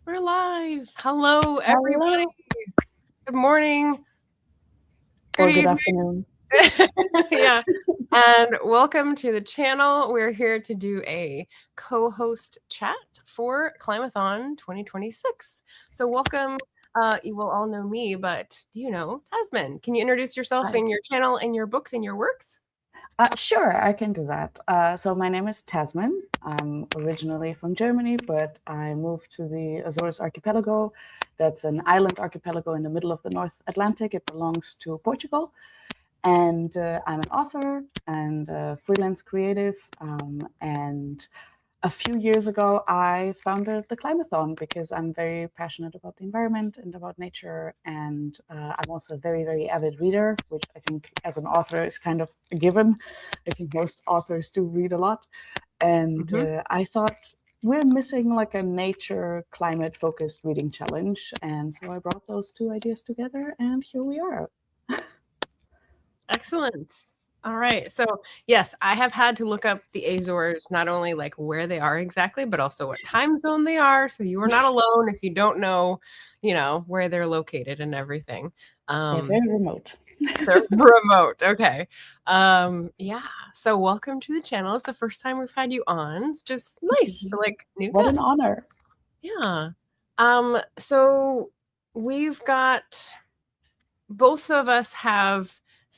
We're live. Hello, everybody. Hello. Good morning. Good Or good evening. afternoon. Yeah. And welcome to the channel. We're here to do a co-host chat for Climathon 2026. So welcome. You will all know me, but do you know Tasmin? Can you introduce yourself Hi. and your channel and your books and your works? Sure, I can do that. So my name is Tasmin. I'm originally from Germany, but I moved to the Azores archipelago. That's an island archipelago in the middle of the North Atlantic. It belongs to Portugal. And I'm an author and a freelance creative. And a few years ago, I founded the Climathon because I'm very passionate about the environment and about nature. And I'm also a very, very avid reader, which I think as an author is kind of a given. I think most authors do read a lot. And I thought we're missing like a nature climate focused reading challenge. And so I brought those two ideas together and here we are. Excellent. All right. So yes, I have had to look up the Azores, not only like where they are exactly, but also what time zone they are. So you are not alone if you don't know, where they're located and everything. They're very remote. They're remote. Okay. Yeah. So welcome to the channel. It's the first time we've had you on. It's just nice. Like new What guests. an honor. Yeah. So we've got both of us have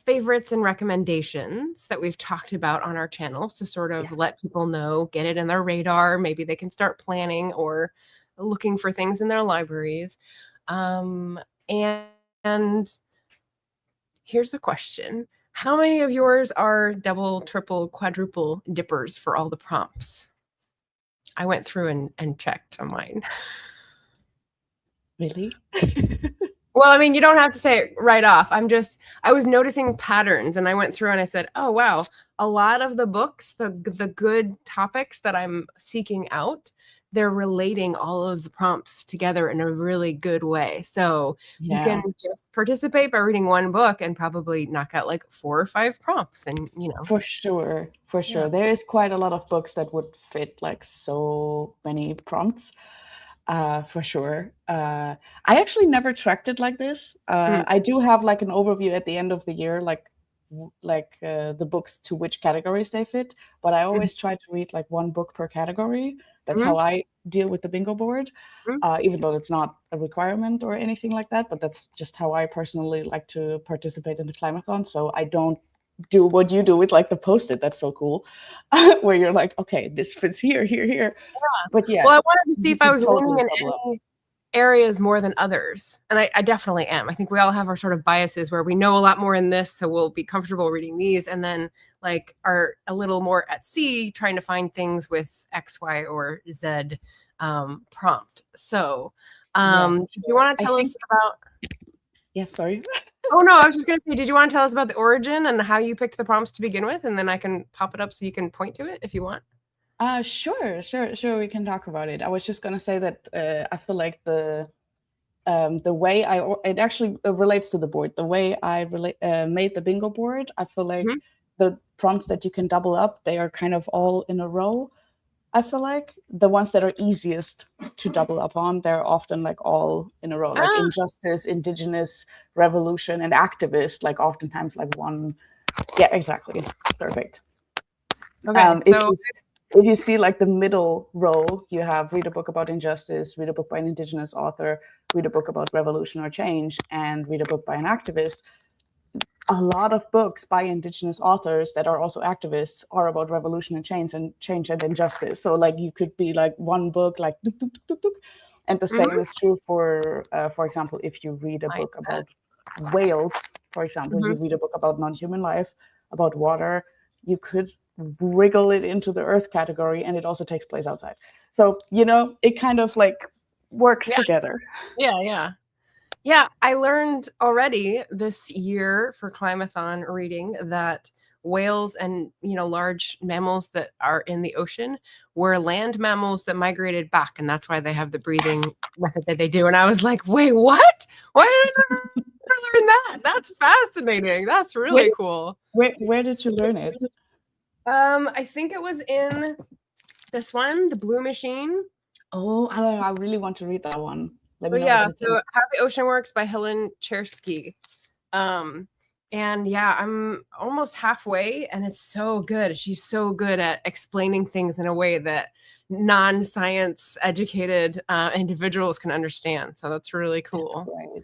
favorites and recommendations that we've talked about on our channels to sort of let people know, get it in their radar. Maybe they can start planning or looking for things in their libraries. And here's the question. How many of yours are double, triple, quadruple dippers for all the prompts? I went through and checked on mine. Really? Well, I mean, you don't have to say it right off. I was noticing patterns and I went through and I said, oh, wow, a lot of the books, the good topics that I'm seeking out, they're relating all of the prompts together in a really good way. So you can just participate by reading one book and probably knock out like 4 or 5 prompts and, For sure. Yeah. There is quite a lot of books that would fit like so many prompts. For sure. I actually never tracked it like this. I do have like an overview at the end of the year, like the books to which categories they fit. But I always try to read like one book per category. That's how I deal with the bingo board, even though it's not a requirement or anything like that. But that's just how I personally like to participate in the Climathon. So I don't do what you do with like the Post-it. That's so cool. Where you're like, okay, this fits here. Yeah. But yeah. Well, I wanted to see if I was leaning in any areas more than others. And I definitely am. I think we all have our sort of biases where we know a lot more in this, so we'll be comfortable reading these, and then like are a little more at sea trying to find things with X, Y, or Z prompt. So do you want to tell us about... Yes, sorry. Oh, no, I was just going to say, did you want to tell us about the origin and how you picked the prompts to begin with? And then I can pop it up so you can point to it if you want. Sure. We can talk about it. I was just going to say that I feel like the way it actually relates to the board. The way I made the bingo board, I feel like the prompts that you can double up, they are kind of all in a row. I feel like the ones that are easiest to double up on, they're often like all in a row, like injustice, indigenous, revolution, and activist, like oftentimes like one. Yeah, exactly. Perfect. Okay, so if you see like the middle row, you have read a book about injustice, read a book by an indigenous author, read a book about revolution or change, and read a book by an activist. A lot of books by indigenous authors that are also activists are about revolution and change and injustice. So like you could be like one book like duk, duk, duk, duk, and the same is true for example, if you read a book about whales, for example, you read a book about non-human life, about water, you could wriggle it into the earth category, and it also takes place outside. So it kind of like works together. Yeah, I learned already this year for Climathon reading that whales and large mammals that are in the ocean were land mammals that migrated back, and that's why they have the breathing method that they do. And I was like, wait, what? Why did I never learn that? That's fascinating. That's really cool. Where did you learn it? I think it was in this one, The Blue Machine. Oh, I really want to read that one. Let So me know what yeah, you so think. How the Ocean Works by Helen Chersky. And yeah, I'm almost halfway and it's so good. She's so good at explaining things in a way that non-science educated individuals can understand. So that's really cool. Right.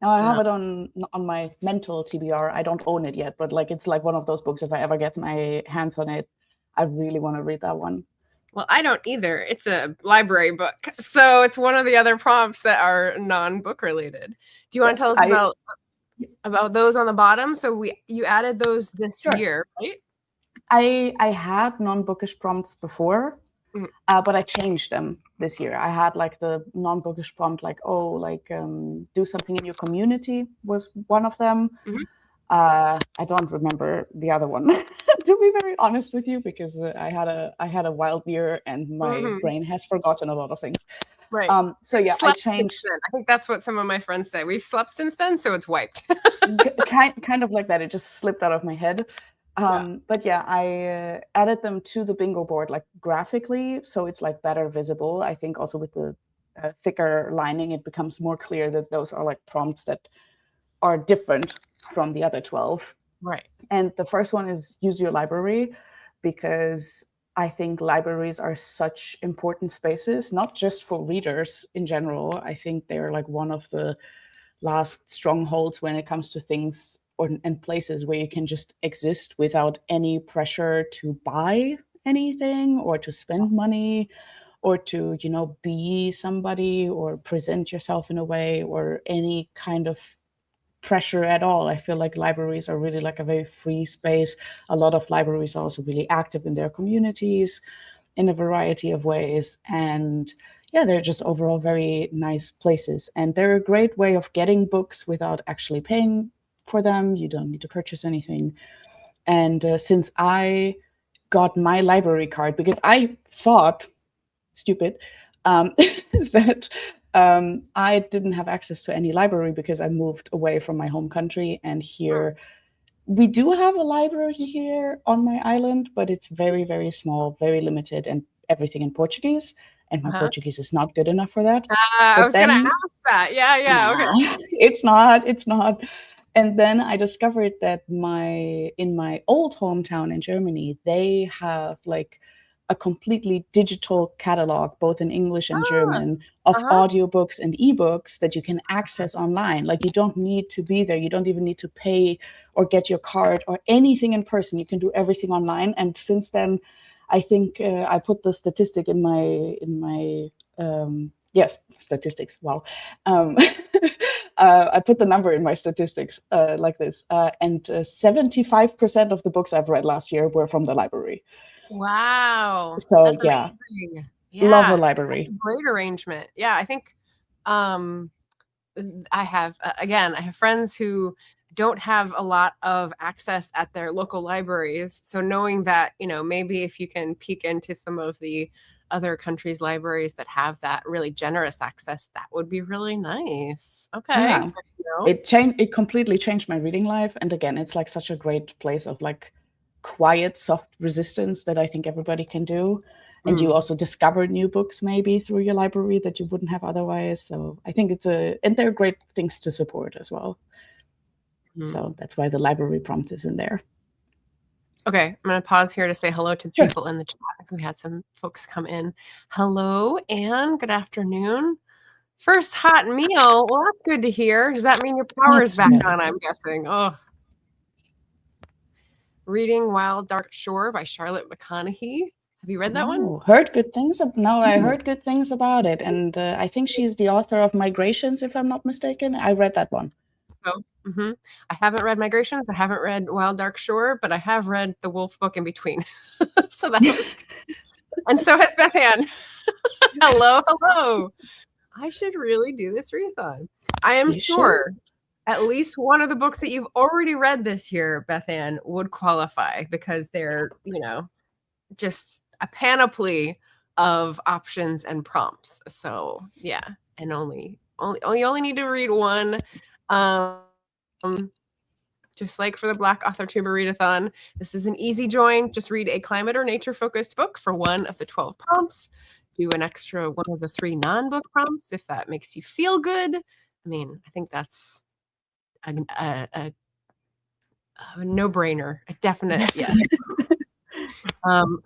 Now I have it on my mental TBR. I don't own it yet, but like it's like one of those books. If I ever get my hands on it, I really want to read that one. Well, I don't either. It's a library book, so it's one of the other prompts that are non-book related. Do you want to tell us about those on the bottom? So you added those this year, right? I had non-bookish prompts before, but I changed them this year. I had like the non-bookish prompt, like do something in your community was one of them. I don't remember the other one, to be very honest with you, because I had a wild year and my brain has forgotten a lot of things. Right. So yeah, I changed. Since then. I think that's what some of my friends say. We've slept since then, so it's wiped. kind of like that. It just slipped out of my head. But yeah, I added them to the bingo board like graphically, so it's like better visible. I think also with the thicker lining, it becomes more clear that those are like prompts that are different from the other 12. Right. And the first one is use your library, because I think libraries are such important spaces, not just for readers in general. I think they're like one of the last strongholds when it comes to things and places where you can just exist without any pressure to buy anything or to spend money or to, be somebody or present yourself in a way or any kind of pressure at all. I feel like libraries are really like a very free space. A lot of libraries are also really active in their communities in a variety of ways. And yeah, they're just overall very nice places. And they're a great way of getting books without actually paying for them. You don't need to purchase anything. And since I got my library card, because I thought, stupid, that I didn't have access to any library because I moved away from my home country. And here, we do have a library here on my island, but it's very, very small, very limited, and everything in Portuguese. And my Portuguese is not good enough for that. I was going to ask that. Yeah. Okay. It's not. And then I discovered that in my old hometown in Germany, they have like a completely digital catalog, both in English and German, of audiobooks and ebooks that you can access online. Like you don't need to be there. You don't even need to pay or get your card or anything in person. You can do everything online. And since then, I think I put the statistic in my yes, statistics. Wow. I put the number in my statistics like this. And 75% of the books I've read last year were from the library. Wow. So that's amazing. Love a library. Great arrangement. Yeah, I think I have friends who don't have a lot of access at their local libraries. So knowing that, maybe if you can peek into some of the other countries' libraries that have that really generous access, that would be really nice. Okay. Yeah. It completely changed my reading life. And again, it's like such a great place of like quiet, soft resistance that I think everybody can do. And you also discover new books maybe through your library that you wouldn't have otherwise. So I think and they're great things to support as well. So that's why the library prompt is in there. Okay, I'm going to pause here to say hello to people in the chat. We had some folks come in. Hello, Anne. Good afternoon. First hot meal. Well, that's good to hear. Does that mean your power is back on, I'm guessing? Oh. Reading Wild Dark Shore by Charlotte McConaughey. Have you read that one? Heard good things. I heard good things about it. And I think she's the author of Migrations, if I'm not mistaken. I read that one. Oh, I haven't read Migrations. I haven't read Wild Dark Shore, but I have read the Wolf book in between. So that was and so has Beth Ann. Hello. I should really do this readathon. I am sure at least one of the books that you've already read this year, Beth Ann, would qualify because they're, just a panoply of options and prompts. So yeah, and you only need to read one. Just like for the Black Author Tuber Readathon, this is an easy join. Just read a climate or nature-focused book for one of the 12 prompts. do an extra one of the 3 non-book prompts if that makes you feel good. I mean, I think that's a no-brainer, a definite yes.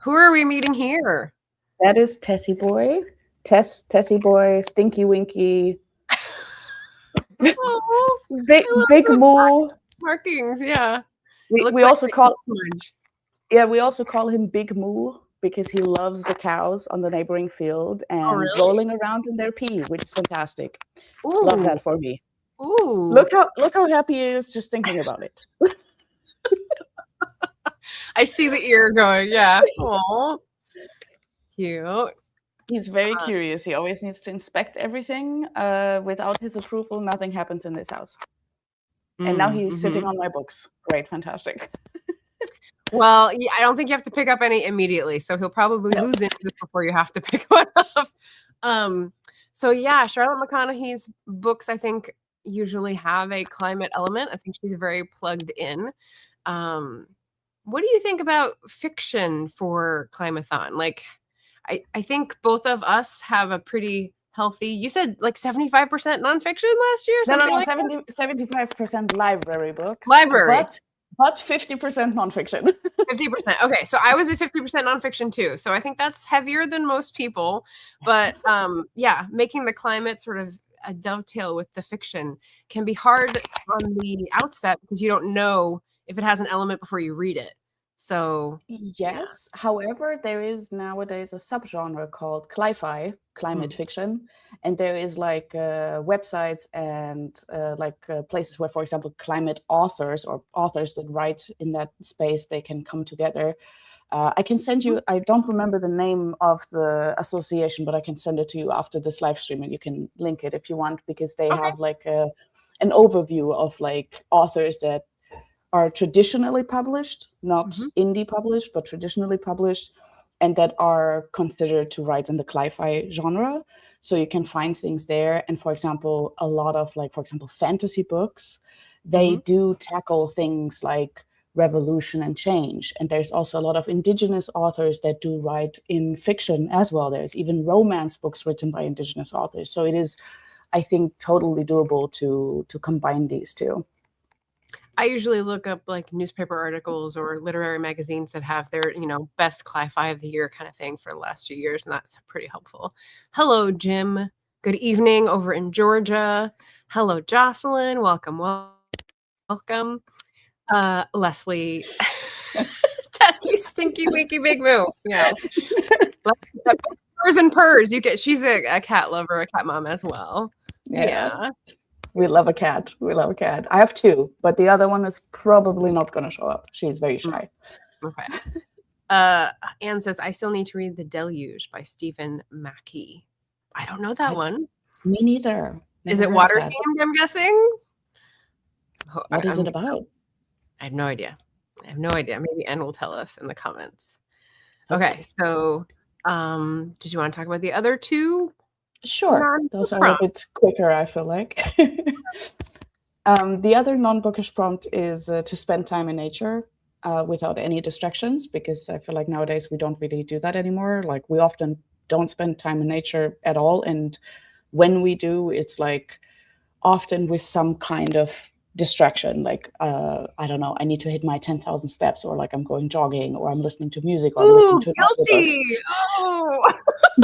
Who are we meeting here? That is Tessie Boy. Tessie Boy, Stinky Winky. Oh, Big Moo. Markings, yeah. We also call him Big Moo because he loves the cows on the neighboring field and rolling around in their pee, which is fantastic. Ooh. Love that for me. Ooh. Look how happy he is just thinking about it. I see the ear going, yeah. Oh, cute. He's very curious. He always needs to inspect everything. Without his approval, nothing happens in this house. And now he's sitting on my books. Great, fantastic. Well, yeah, I don't think you have to pick up any immediately, so he'll probably lose interest before you have to pick one up. So yeah, Charlotte McConaughey's books, I think, usually have a climate element. I think she's very plugged in. What do you think about fiction for Climathon? Like, I think both of us have a pretty healthy. You said like 75% nonfiction last year. No, 75% library books. Library. But 50% nonfiction. 50%. Okay, so I was at 50% nonfiction too. So I think that's heavier than most people. But yeah, making the climate sort of a dovetail with the fiction can be hard on the outset because you don't know if it has an element before you read it. So yes, however, there is nowadays a subgenre called cli-fi, climate fiction, and there is like websites and places where, for example, climate authors or authors that write in that space, they can come together. I can send you, I don't remember the name of the association, but I can send it to you after this live stream and you can link it if you want, because they have like an overview of like authors that are traditionally published, not indie published, but traditionally published, and that are considered to write in the cli-fi genre. So you can find things there. And for example, a lot of like, for example, fantasy books, they do tackle things like revolution and change. And there's also a lot of indigenous authors that do write in fiction as well. There's even romance books written by indigenous authors. So it is, I think, totally doable to combine these two. I usually look up like newspaper articles or literary magazines that have their, best cli-fi of the year kind of thing for the last few years, and that's pretty helpful. Hello, Jim. Good evening over in Georgia. Hello, Jocelyn. Welcome. Leslie. Tessie, Stinky Winky Big Moo. Yeah. Purrs and purrs. She's a cat lover, a cat mom as well. Yeah. We love a cat. I have 2, but the other one is probably not going to show up. She's very shy. Okay. Anne says, I still need to read The Deluge by Stephen Mackey. I don't know that one. Me neither. Is it water themed, I'm guessing? What is it about? I have no idea. Maybe Anne will tell us in the comments. Okay, so did you want to talk about the other 2? Sure. Those are a bit quicker, I feel like. The other non-bookish prompt is to spend time in nature without any distractions, because I feel like nowadays we don't really do that anymore. Like we often don't spend time in nature at all. And when we do, it's like often with some kind of distraction, like I don't know, I need to hit my 10,000 steps, or like I'm going jogging, or I'm listening to music, or I'm listening to guilty. Oh.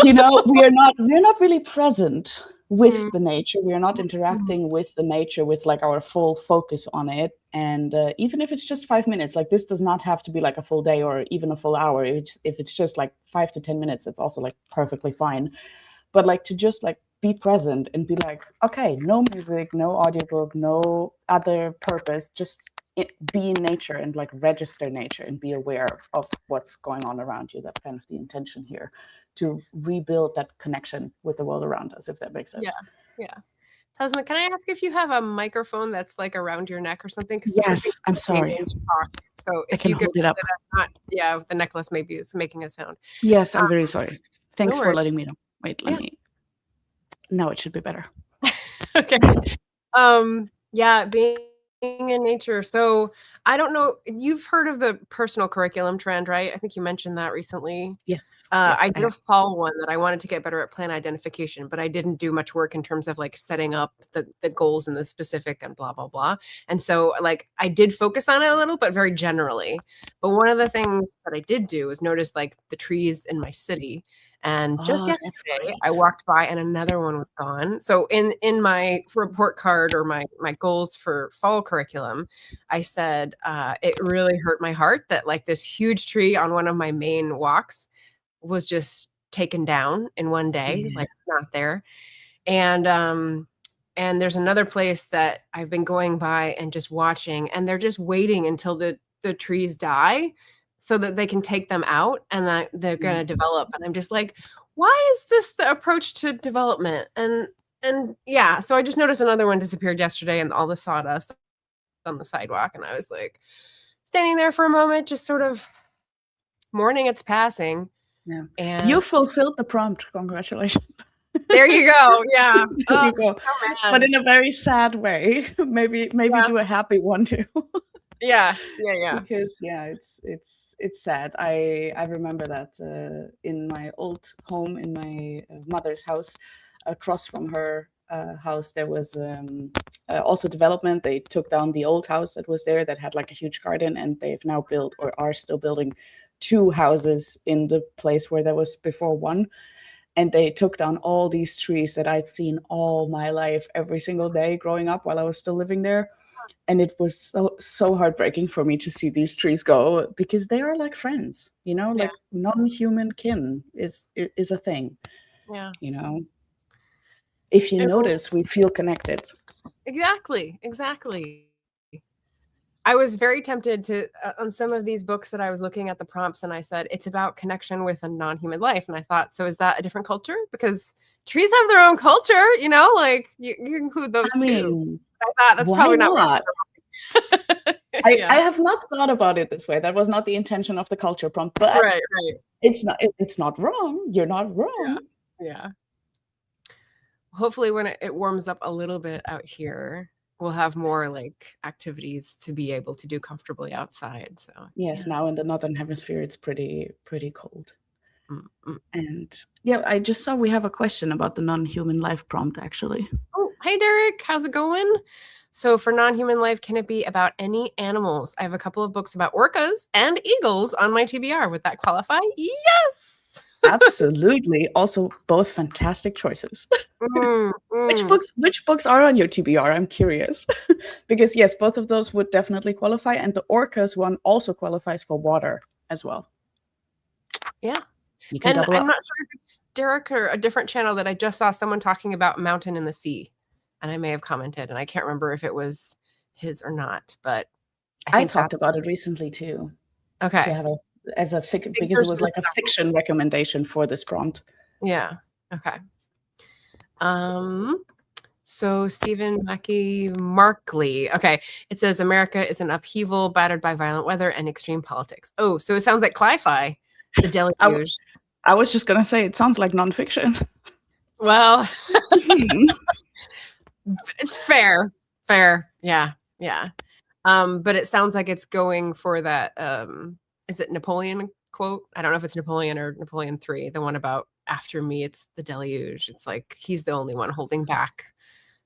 We are not really present with the nature. We are not interacting with the nature with like our full focus on it. And even if it's just 5 minutes, like this does not have to be like a full day or even a full hour. If it's just like 5 to 10 minutes, it's also like perfectly fine. But like to just like be present and be like, okay, no music, no audiobook, no other purpose, just be in nature and like register nature and be aware of what's going on around you. That's kind of the intention here, to rebuild that connection with the world around us, if that makes sense. Yeah. Tasmin, can I ask if you have a microphone that's like around your neck or something? Yes, I'm sorry. So if you could hold it up. The necklace maybe is making a sound. Yes, I'm very sorry. Thanks for letting me know. Wait, let me. Now it should be better. Okay. Yeah, being in nature. So I don't know. You've heard of the personal curriculum trend, right? I think you mentioned that recently. Yes. I did a fall one that I wanted to get better at plan identification, but I didn't do much work in terms of like setting up the goals and the specific and blah, blah, blah. And so like I did focus on it a little, but very generally. But one of the things that I did do was notice like the trees in my city. And just yesterday, I walked by and another one was gone. So in my report card or my goals for fall curriculum, I said it really hurt my heart that like this huge tree on one of my main walks was just taken down in one day, like not there. And there's another place that I've been going by and just watching, and they're just waiting until the trees die so that they can take them out and that they're going to develop. And I'm just like, why is this the approach to development? And yeah, so I just noticed another one disappeared yesterday and all the sawdust on the sidewalk. And I was like standing there for a moment, just sort of mourning its passing. Yeah. And you fulfilled the prompt. Congratulations. There you go. Yeah. There you go. But in a very sad way. maybe do a happy one too. Yeah. Because it's sad. I remember that in my old home, in my mother's house, across from her house, there was also development. They took down the old house that was there that had like a huge garden, and they've now built or are still building 2 houses in the place where there was before one. And they took down all these trees that I'd seen all my life, every single day growing up while I was still living there. And it was so heartbreaking for me to see these trees go, because they are like friends, you know, like non-human kin is a thing. Yeah. You know, if you notice, we feel connected. Exactly. I was very tempted to, on some of these books that I was looking at the prompts, and I said, it's about connection with a non-human life. And I thought, so is that a different culture? Because trees have their own culture, you know, like you include those too. I thought that's probably not. I have not thought about it this way. That was not the intention of the culture prompt, but right. It's not wrong. You're not wrong. Yeah. Hopefully when it warms up a little bit out here, we'll have more like activities to be able to do comfortably outside. So yes, now in the northern hemisphere it's pretty cold. And yeah, I just saw we have a question about the non-human life prompt actually. Oh, hey Derek, how's it going? So for non-human life, can it be about any animals? I have a couple of books about orcas and eagles on my TBR. Would that qualify? Yes. Absolutely. Also, both fantastic choices. Which books are on your TBR? I'm curious. Because yes, both of those would definitely qualify, and the orcas one also qualifies for water as well. Yeah. You can double I'm up. not sure if it's Derek or a different channel that I just saw someone talking about Mountain in the Sea, and I may have commented, and I can't remember if it was his or not, but I talked about it recently too. Okay. To have because it was like a fiction recommendation for this prompt. Yeah. Okay. So Stephen Mackey Markley. Okay. It says America is an upheaval battered by violent weather and extreme politics. Oh, so it sounds like Cli-Fi, the deluge. I was just gonna say it sounds like nonfiction. Well, it's fair. Yeah. But it sounds like it's going for that. Is it Napoleon quote? I don't know if it's Napoleon or Napoleon III, the one about after me, it's the deluge. It's like he's the only one holding back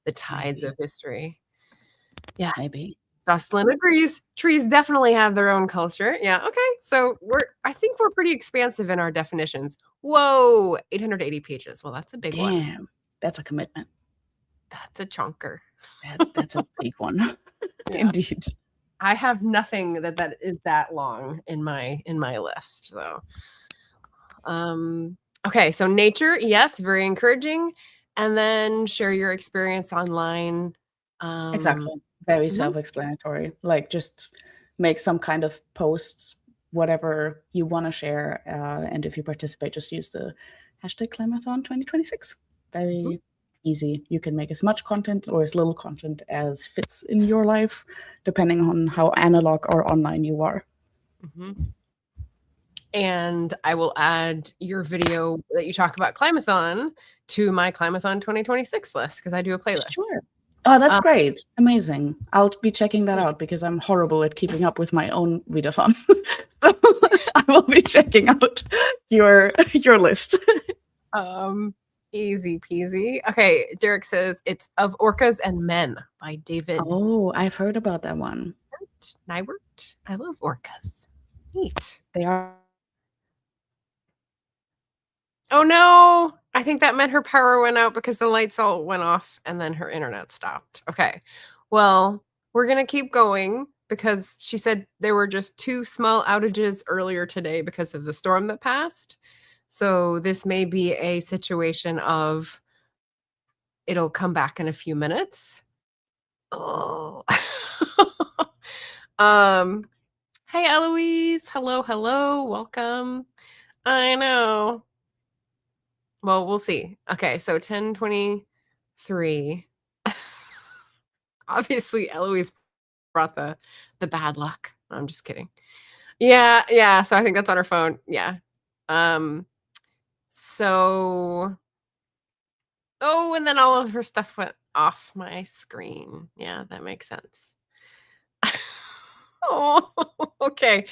the tides of history. Yeah. Maybe. Jocelyn agrees. Trees definitely have their own culture. Yeah. Okay. So I think we're pretty expansive in our definitions. Whoa, 880 pages. Well, that's a big one. Damn, that's a commitment. That's a chunker. That's a big one. Indeed. I have nothing that is that long in my list. So, okay. So nature, yes, very encouraging. And then share your experience online. Exactly. Very self-explanatory. Like just make some kind of posts, whatever you want to share. And if you participate, just use the hashtag Climathon 2026. Very easy. You can make as much content or as little content as fits in your life, depending on how analog or online you are. And I will add your video that you talk about Climathon to my Climathon 2026 list, because I do a playlist. Sure. Oh, that's great. Amazing. I'll be checking that out because I'm horrible at keeping up with my own readathon. So I will be checking out your list. Easy peasy. Okay, Derek says it's Of Orcas and Men by David Oh, I've heard about that one. Nywert. I love orcas. Neat. They are. Oh no! I think that meant her power went out because the lights all went off and then her internet stopped. Okay. Well, we're going to keep going because she said there were just 2 small outages earlier today because of the storm that passed. So this may be a situation of it'll come back in a few minutes. Oh. Hey Eloise. Hello, hello. Welcome. I know. Well, we'll see. Okay, so 10:23. Obviously, Eloise brought the bad luck. I'm just kidding. Yeah, so I think that's on her phone. Yeah. So oh, and then all of her stuff went off my screen. Yeah, that makes sense. Oh, okay.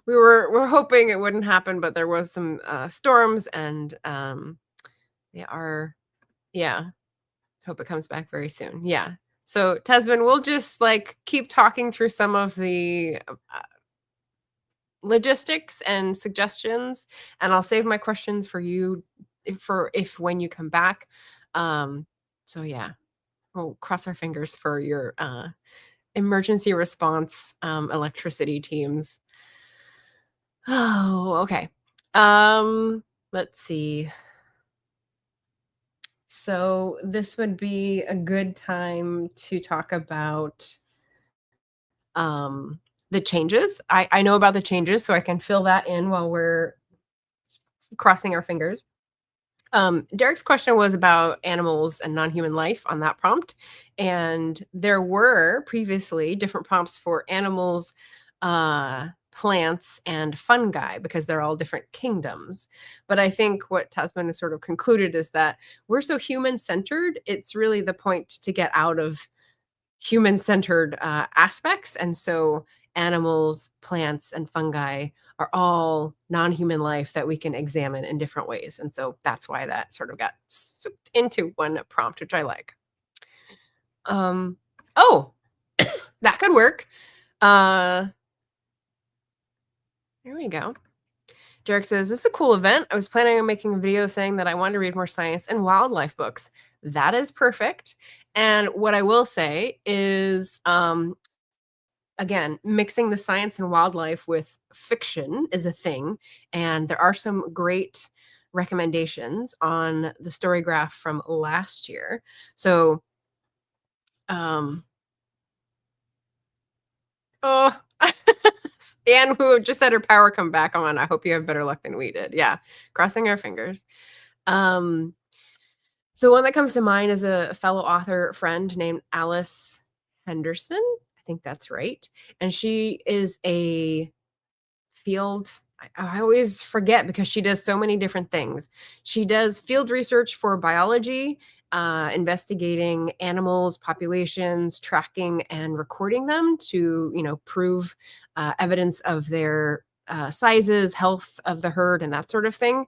We're hoping it wouldn't happen, but there was some storms and they are yeah. Hope it comes back very soon. Yeah. So Tasmin, we'll just like keep talking through some of the logistics and suggestions, and I'll save my questions for you if when you come back. So yeah, we'll cross our fingers for your emergency response electricity teams. Oh, okay. Let's see. So this would be a good time to talk about the changes. I know about the changes, so I can fill that in while we're crossing our fingers. Derek's question was about animals and non-human life on that prompt. And there were previously different prompts for animals, plants, and fungi because they're all different kingdoms. But I think what Tasmin has sort of concluded is that we're so human-centered, it's really the point to get out of human-centered aspects. And so animals, plants, and fungi are all non-human life that we can examine in different ways. And so that's why that sort of got souped into one prompt, which I like. Oh, that could work. Here we go. Derek says, this is a cool event. I was planning on making a video saying that I wanted to read more science and wildlife books. That is perfect. And what I will say is, again, mixing the science and wildlife with fiction is a thing. And there are some great recommendations on the story graph from last year. So, oh, Anne, who just had her power come back on. I hope you have better luck than we did. Yeah, crossing our fingers. The one that comes to mind is a fellow author friend named Alice Henderson. I think that's right. And she is a field, I always forget because she does so many different things. She does field research for biology, investigating animals, populations, tracking and recording them to, prove evidence of their sizes, health of the herd, and that sort of thing,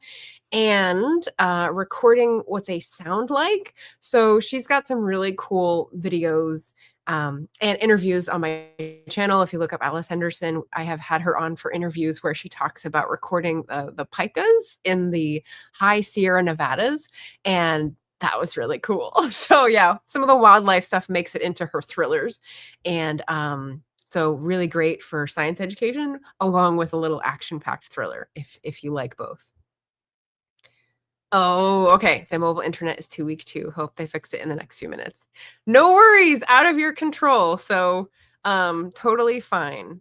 and recording what they sound like. So she's got some really cool videos and interviews on my channel. If you look up Alice Henderson, I have had her on for interviews where she talks about recording the pikas in the high Sierra Nevadas, and that was really cool. So yeah, some of the wildlife stuff makes it into her thrillers, and so really great for science education, along with a little action-packed thriller if you like both. Oh, okay. The mobile internet is too weak too. Hope they fix it in the next few minutes. No worries, out of your control. So, totally fine.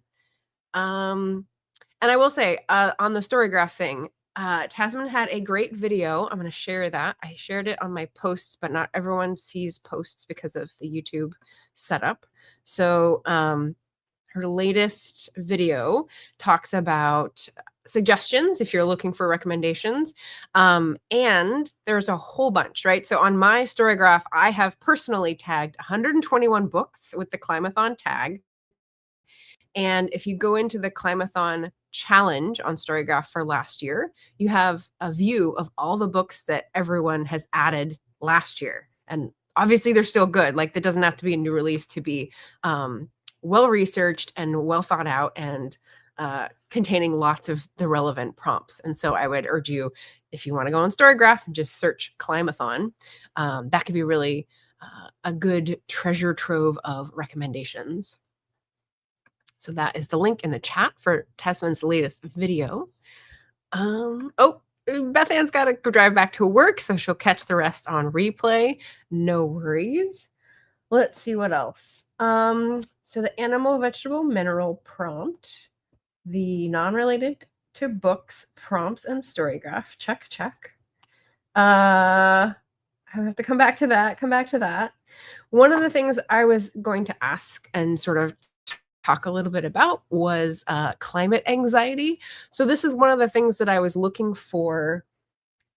And I will say, on the story graph thing, Tasmin had a great video. I'm going to share that. I shared it on my posts, but not everyone sees posts because of the YouTube setup. So, her latest video talks about suggestions if you're looking for recommendations. And there's a whole bunch, right? So on my Storygraph, I have personally tagged 121 books with the Climathon tag. And if you go into the Climathon challenge on Storygraph for last year, you have a view of all the books that everyone has added last year. And obviously they're still good. Like, that doesn't have to be a new release to be well-researched and well thought out and containing lots of the relevant prompts. And so I would urge you, if you want to go on Storygraph and just search Climathon, that could be really a good treasure trove of recommendations. So that is the link in the chat for Tasmin's latest video. Oh, Beth Ann's got to go drive back to work, so she'll catch the rest on replay. No worries. Let's see what else. So the animal, vegetable, mineral prompt, the non-related to books prompts and Storygraph. Check, check. I have to come back to that. One of the things I was going to ask and sort of talk a little bit about was climate anxiety. So this is one of the things that I was looking for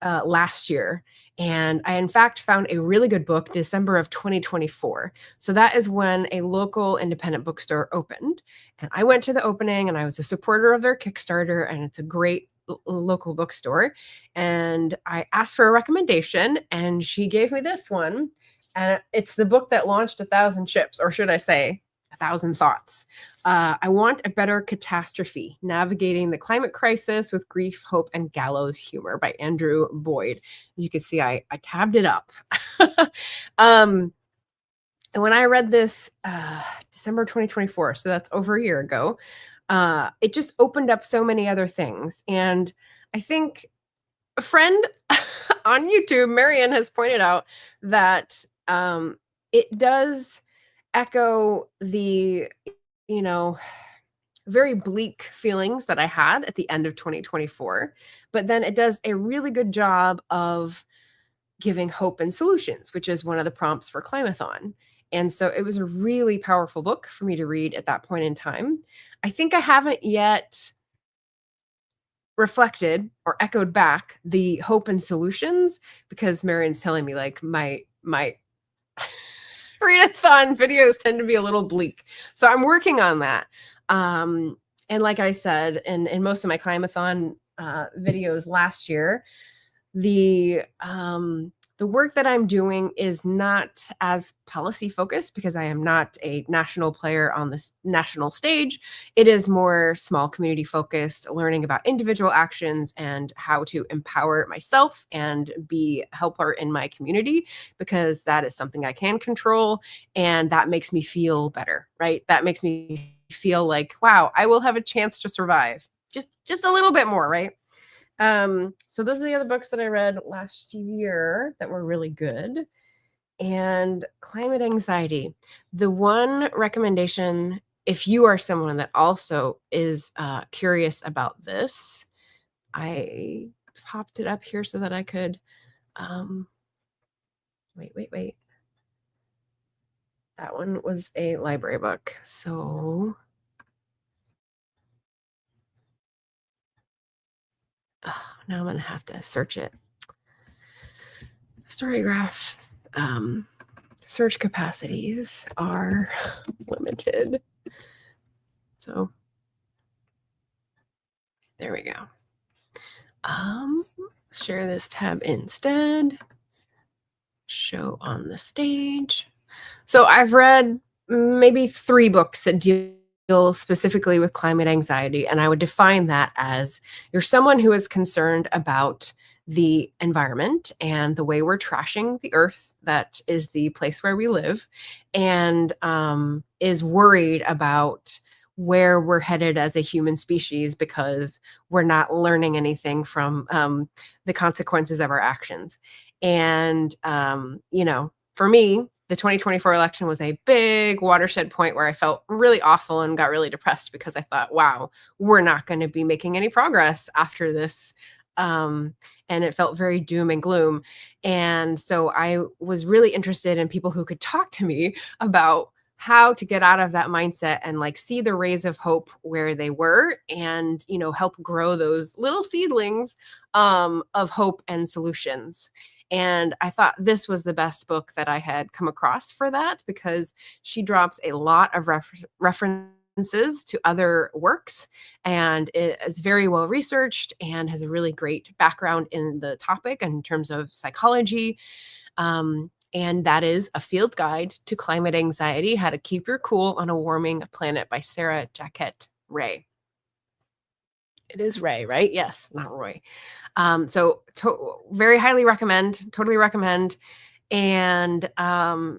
last year. And I, in fact, found a really good book, December of 2024. So that is when a local independent bookstore opened. And I went to the opening and I was a supporter of their Kickstarter, and it's a great local bookstore. And I asked for a recommendation, and she gave me this one. And it's the book that launched 1,000 ships, or should I say, 1,000 Thoughts. I Want a Better Catastrophe, Navigating the Climate Crisis with Grief, Hope, and Gallows Humor by Andrew Boyd. You can see I tabbed it up. And when I read this December 2024, so that's over a year ago, it just opened up so many other things. And I think a friend on YouTube, Marianne, has pointed out that it does echo the, very bleak feelings that I had at the end of 2024. But then it does a really good job of giving hope and solutions, which is one of the prompts for Climathon. And so it was a really powerful book for me to read at that point in time. I think I haven't yet reflected or echoed back the hope and solutions, because Marian's telling me, like, my readathon videos tend to be a little bleak. So I'm working on that. And like I said, in most of my Climathon videos last year, the work that I'm doing is not as policy focused, because I am not a national player on this national stage. It is more small community focused, learning about individual actions and how to empower myself and be a helper in my community, because that is something I can control. And that makes me feel better, right? That makes me feel like, wow, I will have a chance to survive just a little bit more, right? So those are the other books that I read last year that were really good. And climate anxiety, the one recommendation, if you are someone that also is curious about this, I popped it up here so that I could, wait. That one was a library book. So now I'm going to have to search it. Storygraphs search capacities are limited. So there we go. Share this tab instead. Show on the stage. So I've read maybe 3 books that deal specifically with climate anxiety, and I would define that as you're someone who is concerned about the environment and the way we're trashing the earth, that is the place where we live, and is worried about where we're headed as a human species, because we're not learning anything from the consequences of our actions. And for me, the 2024 election was a big watershed point where I felt really awful and got really depressed, because I thought, wow, we're not going to be making any progress after this. And it felt very doom and gloom. And so I was really interested in people who could talk to me about how to get out of that mindset and like see the rays of hope where they were, and help grow those little seedlings of hope and solutions. And I thought this was the best book that I had come across for that, because she drops a lot of references to other works, and it is very well researched and has a really great background in the topic in terms of psychology. And that is A Field Guide to Climate Anxiety: How to Keep Your Cool on a Warming Planet by Sarah Jaquette Ray. It is Ray, right? Yes, not Roy. So very highly recommend, totally recommend. And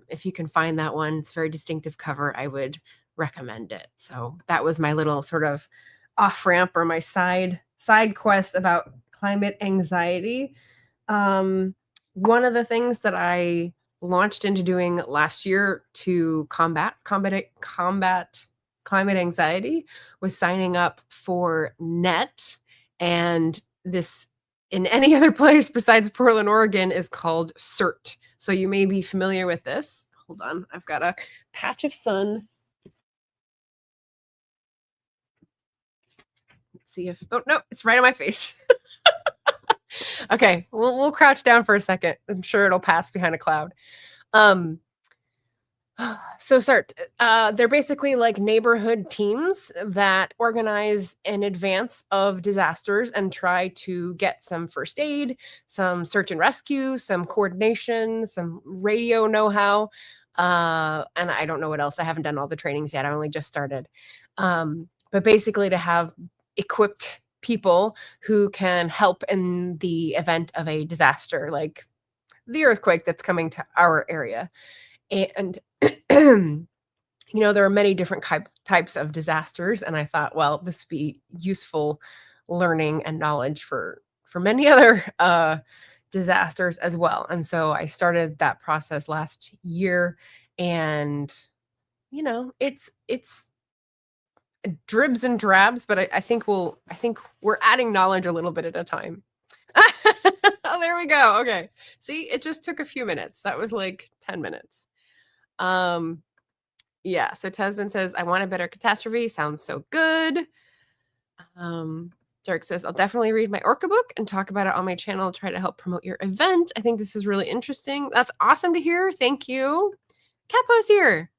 if you can find that one, it's a very distinctive cover, I would recommend it. So that was my little sort of off ramp, or my side quest about climate anxiety. One of the things that I launched into doing last year to combat climate anxiety was signing up for NET, and this, in any other place besides Portland, Oregon, is called CERT. So you may be familiar with this. Hold on, I've got a patch of sun. Let's see if, oh no, it's right on my face. Okay, we'll crouch down for a second. I'm sure it'll pass behind a cloud. So CERT, they're basically like neighborhood teams that organize in advance of disasters and try to get some first aid, some search and rescue, some coordination, some radio know-how, and I don't know what else. I haven't done all the trainings yet. I only just started. But basically to have equipped people who can help in the event of a disaster, like the earthquake that's coming to our area. And there are many different types of disasters, and I thought, well, this would be useful learning and knowledge for many other disasters as well. And so I started that process last year, and it's dribs and drabs, but I think we're adding knowledge a little bit at a time. Oh, there we go. Okay, see, it just took a few minutes. That was like 10 minutes. Yeah, so Tasmin says, I want a better catastrophe. Sounds so good. Dirk says, I'll definitely read my Orca book and talk about it on my channel, try to help promote your event. I think this is really interesting. That's awesome to hear. Thank you. Capo's here.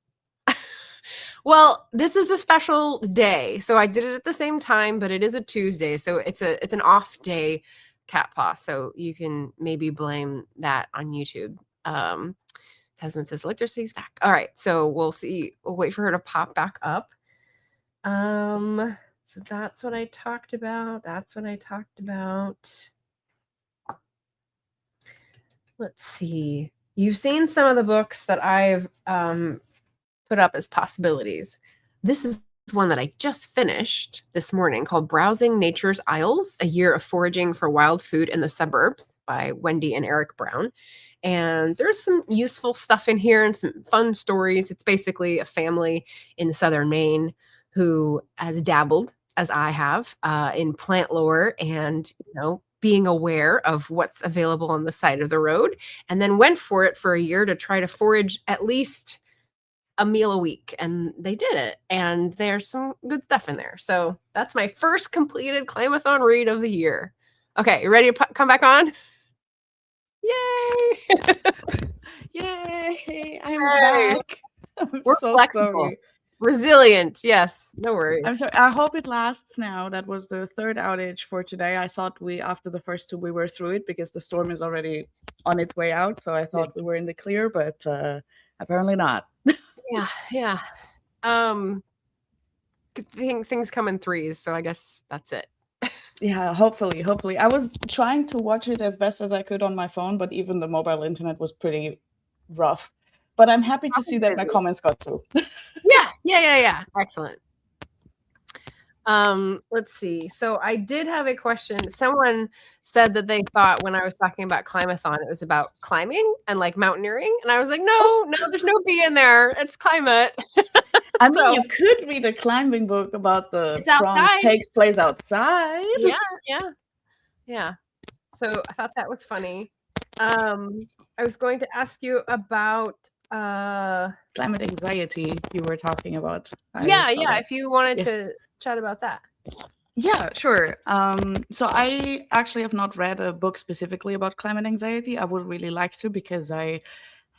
Well, this is a special day. So I did it at the same time, but it is a Tuesday. So it's an off day, Cat Paw. So you can maybe blame that on YouTube. Tasmin says electricity's back. All right, so we'll see. We'll wait for her to pop back up. So that's what I talked about. Let's see. You've seen some of the books that I've put up as possibilities. This is one that I just finished this morning called Browsing Nature's Isles: A Year of Foraging for Wild Food in the Suburbs by Wendy and Eric Brown. And there's some useful stuff in here and some fun stories. It's basically a family in southern Maine who has dabbled, as I have, in plant lore and, being aware of what's available on the side of the road, and then went for it for a year to try to forage at least a meal a week. And they did it. And there's some good stuff in there. So that's my first completed Climathon read of the year. Okay, you ready to come back on? Yay! Yay! I'm back. We're so flexible. Sorry. Resilient. Yes, no worries. I'm sorry. I hope it lasts now. That was the third outage for today. I thought after the first two, we were through it because the storm is already on its way out. So I thought we were in the clear, but apparently not. Yeah. Things come in threes, so I guess that's it. Yeah, hopefully. I was trying to watch it as best as I could on my phone, but even the mobile internet was pretty rough. But I'm happy to see that my comments got through. Yeah. Excellent. Let's see. So I did have a question. Someone said that they thought when I was talking about Climathon, it was about climbing and like mountaineering. And I was like, no, there's no B in there. It's climate. I mean, you could read a climbing book about the prompt takes place outside. Yeah. So I thought that was funny. I was going to ask you about Climate anxiety you were talking about. Yeah. If you wanted Yeah. to chat about that. Yeah, sure. So I actually have not read a book specifically about climate anxiety. I would really like to, because I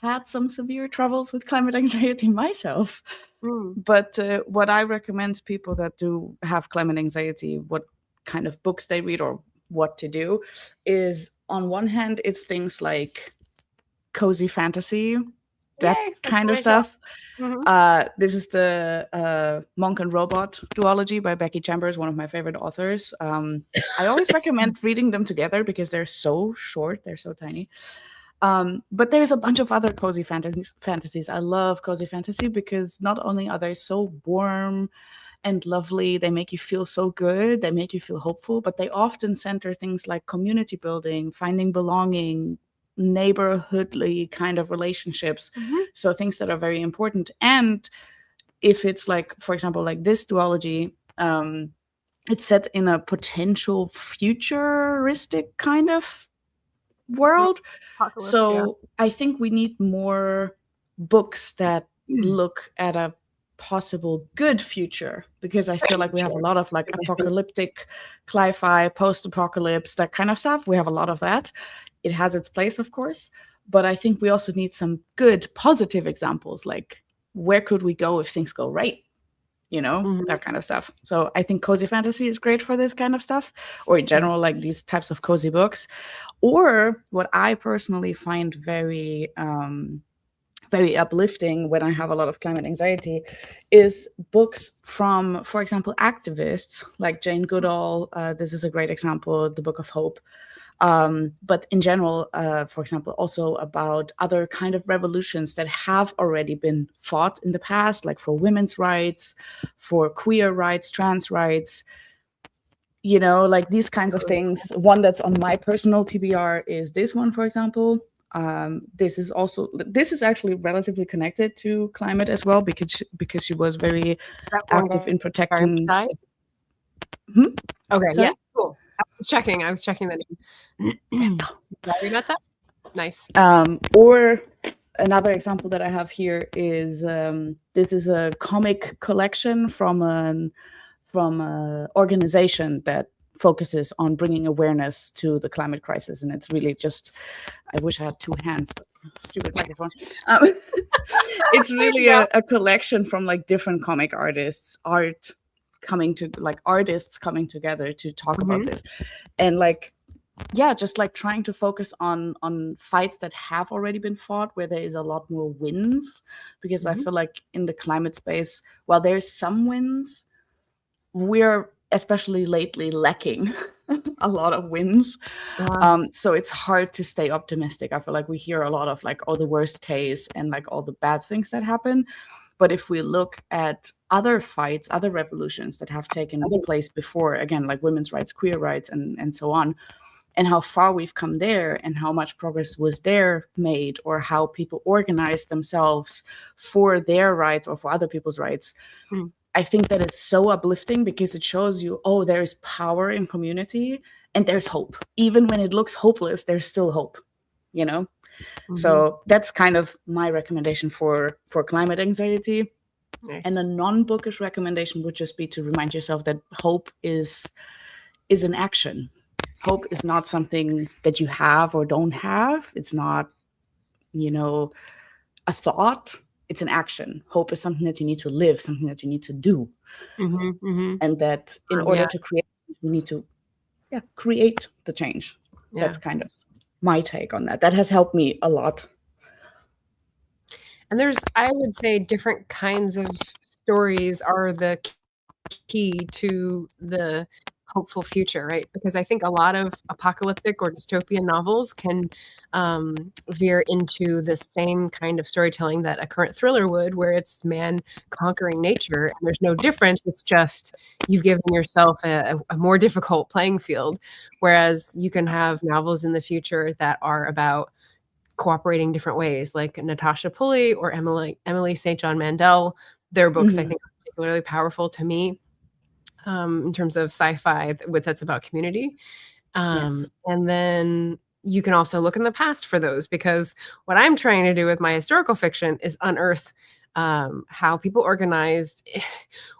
had some severe troubles with climate anxiety myself. But what I recommend to people that do have climate anxiety, what kind of books they read or what to do, is on one hand, it's things like cozy fantasy, that kind of stuff. This is the Monk and Robot duology by Becky Chambers, one of my favorite authors. I always recommend reading them together because they're so short, they're so tiny. But there's a bunch of other cozy fantasies. I love cozy fantasy because not only are they so warm and lovely, they make you feel so good, they make you feel hopeful, but they often center things like community building, finding belonging, neighborhoodly kind of relationships. So things that are very important. And if it's like, for example, like this duology, it's set in a potential futuristic kind of world. So I think we need more books that look at a possible good future, because I feel like we have a lot of like apocalyptic cli-fi, post-apocalypse, that kind of stuff. We have a lot of that. It has its place, of course, but I think we also need some good positive examples, like where could we go if things go right, you know, that kind of stuff. So I think cozy fantasy is great for this kind of stuff, or in general, like these types of cozy books. Or what I personally find very very uplifting when I have a lot of climate anxiety is books from, for example, activists like Jane Goodall. This is a great example, The Book of Hope. But in general, for example, also about other kind of revolutions that have already been fought in the past, like for women's rights, for queer rights, trans rights, you know, like these kinds of things. One that's on my personal TBR is this one, for example. This is actually relatively connected to climate as well, because she was very active in protecting. Okay, Sorry? yeah, cool. I was checking the name. Nice. Or another example that I have here is this is a comic collection from an organization that focuses on bringing awareness to the climate crisis, and it's really just, I wish I had two hands, but stupid microphone. It's really a collection from like different comic artists, artists coming together to talk about this, and like, yeah, just like trying to focus on fights that have already been fought, where there is a lot more wins, because I feel like in the climate space, while there's some wins, we're especially lately lacking a lot of wins. So it's hard to stay optimistic. I feel like we hear a lot of like, oh, the worst case and like all the bad things that happen. But if we look at other fights, other revolutions that have taken place before, again, like women's rights, queer rights, and so on, and how far we've come there and how much progress was there made, or how people organized themselves for their rights or for other people's rights, I think that it's so uplifting, because it shows you, oh, there is power in community and there's hope. Even when it looks hopeless, there's still hope, you know? So that's kind of my recommendation for climate anxiety. Nice. And a non-bookish recommendation would just be to remind yourself that hope is an action. Hope is not something that you have or don't have. It's not, you know, a thought. It's an action. Hope is something that you need to live, something that you need to do. And that in order to create, you need to create the change. That's kind of my take on that. That has helped me a lot. And there's, I would say, different kinds of stories are the key to the hopeful future, right? Because I think a lot of apocalyptic or dystopian novels can veer into the same kind of storytelling that a current thriller would, where it's man conquering nature, and there's no difference. It's just you've given yourself a more difficult playing field. Whereas you can have novels in the future that are about cooperating different ways, like Natasha Pulley or Emily St. John Mandel. Their books, I think, are particularly powerful to me. In terms of sci-fi that's about community. And then you can also look in the past for those, because what I'm trying to do with my historical fiction is unearth how people organized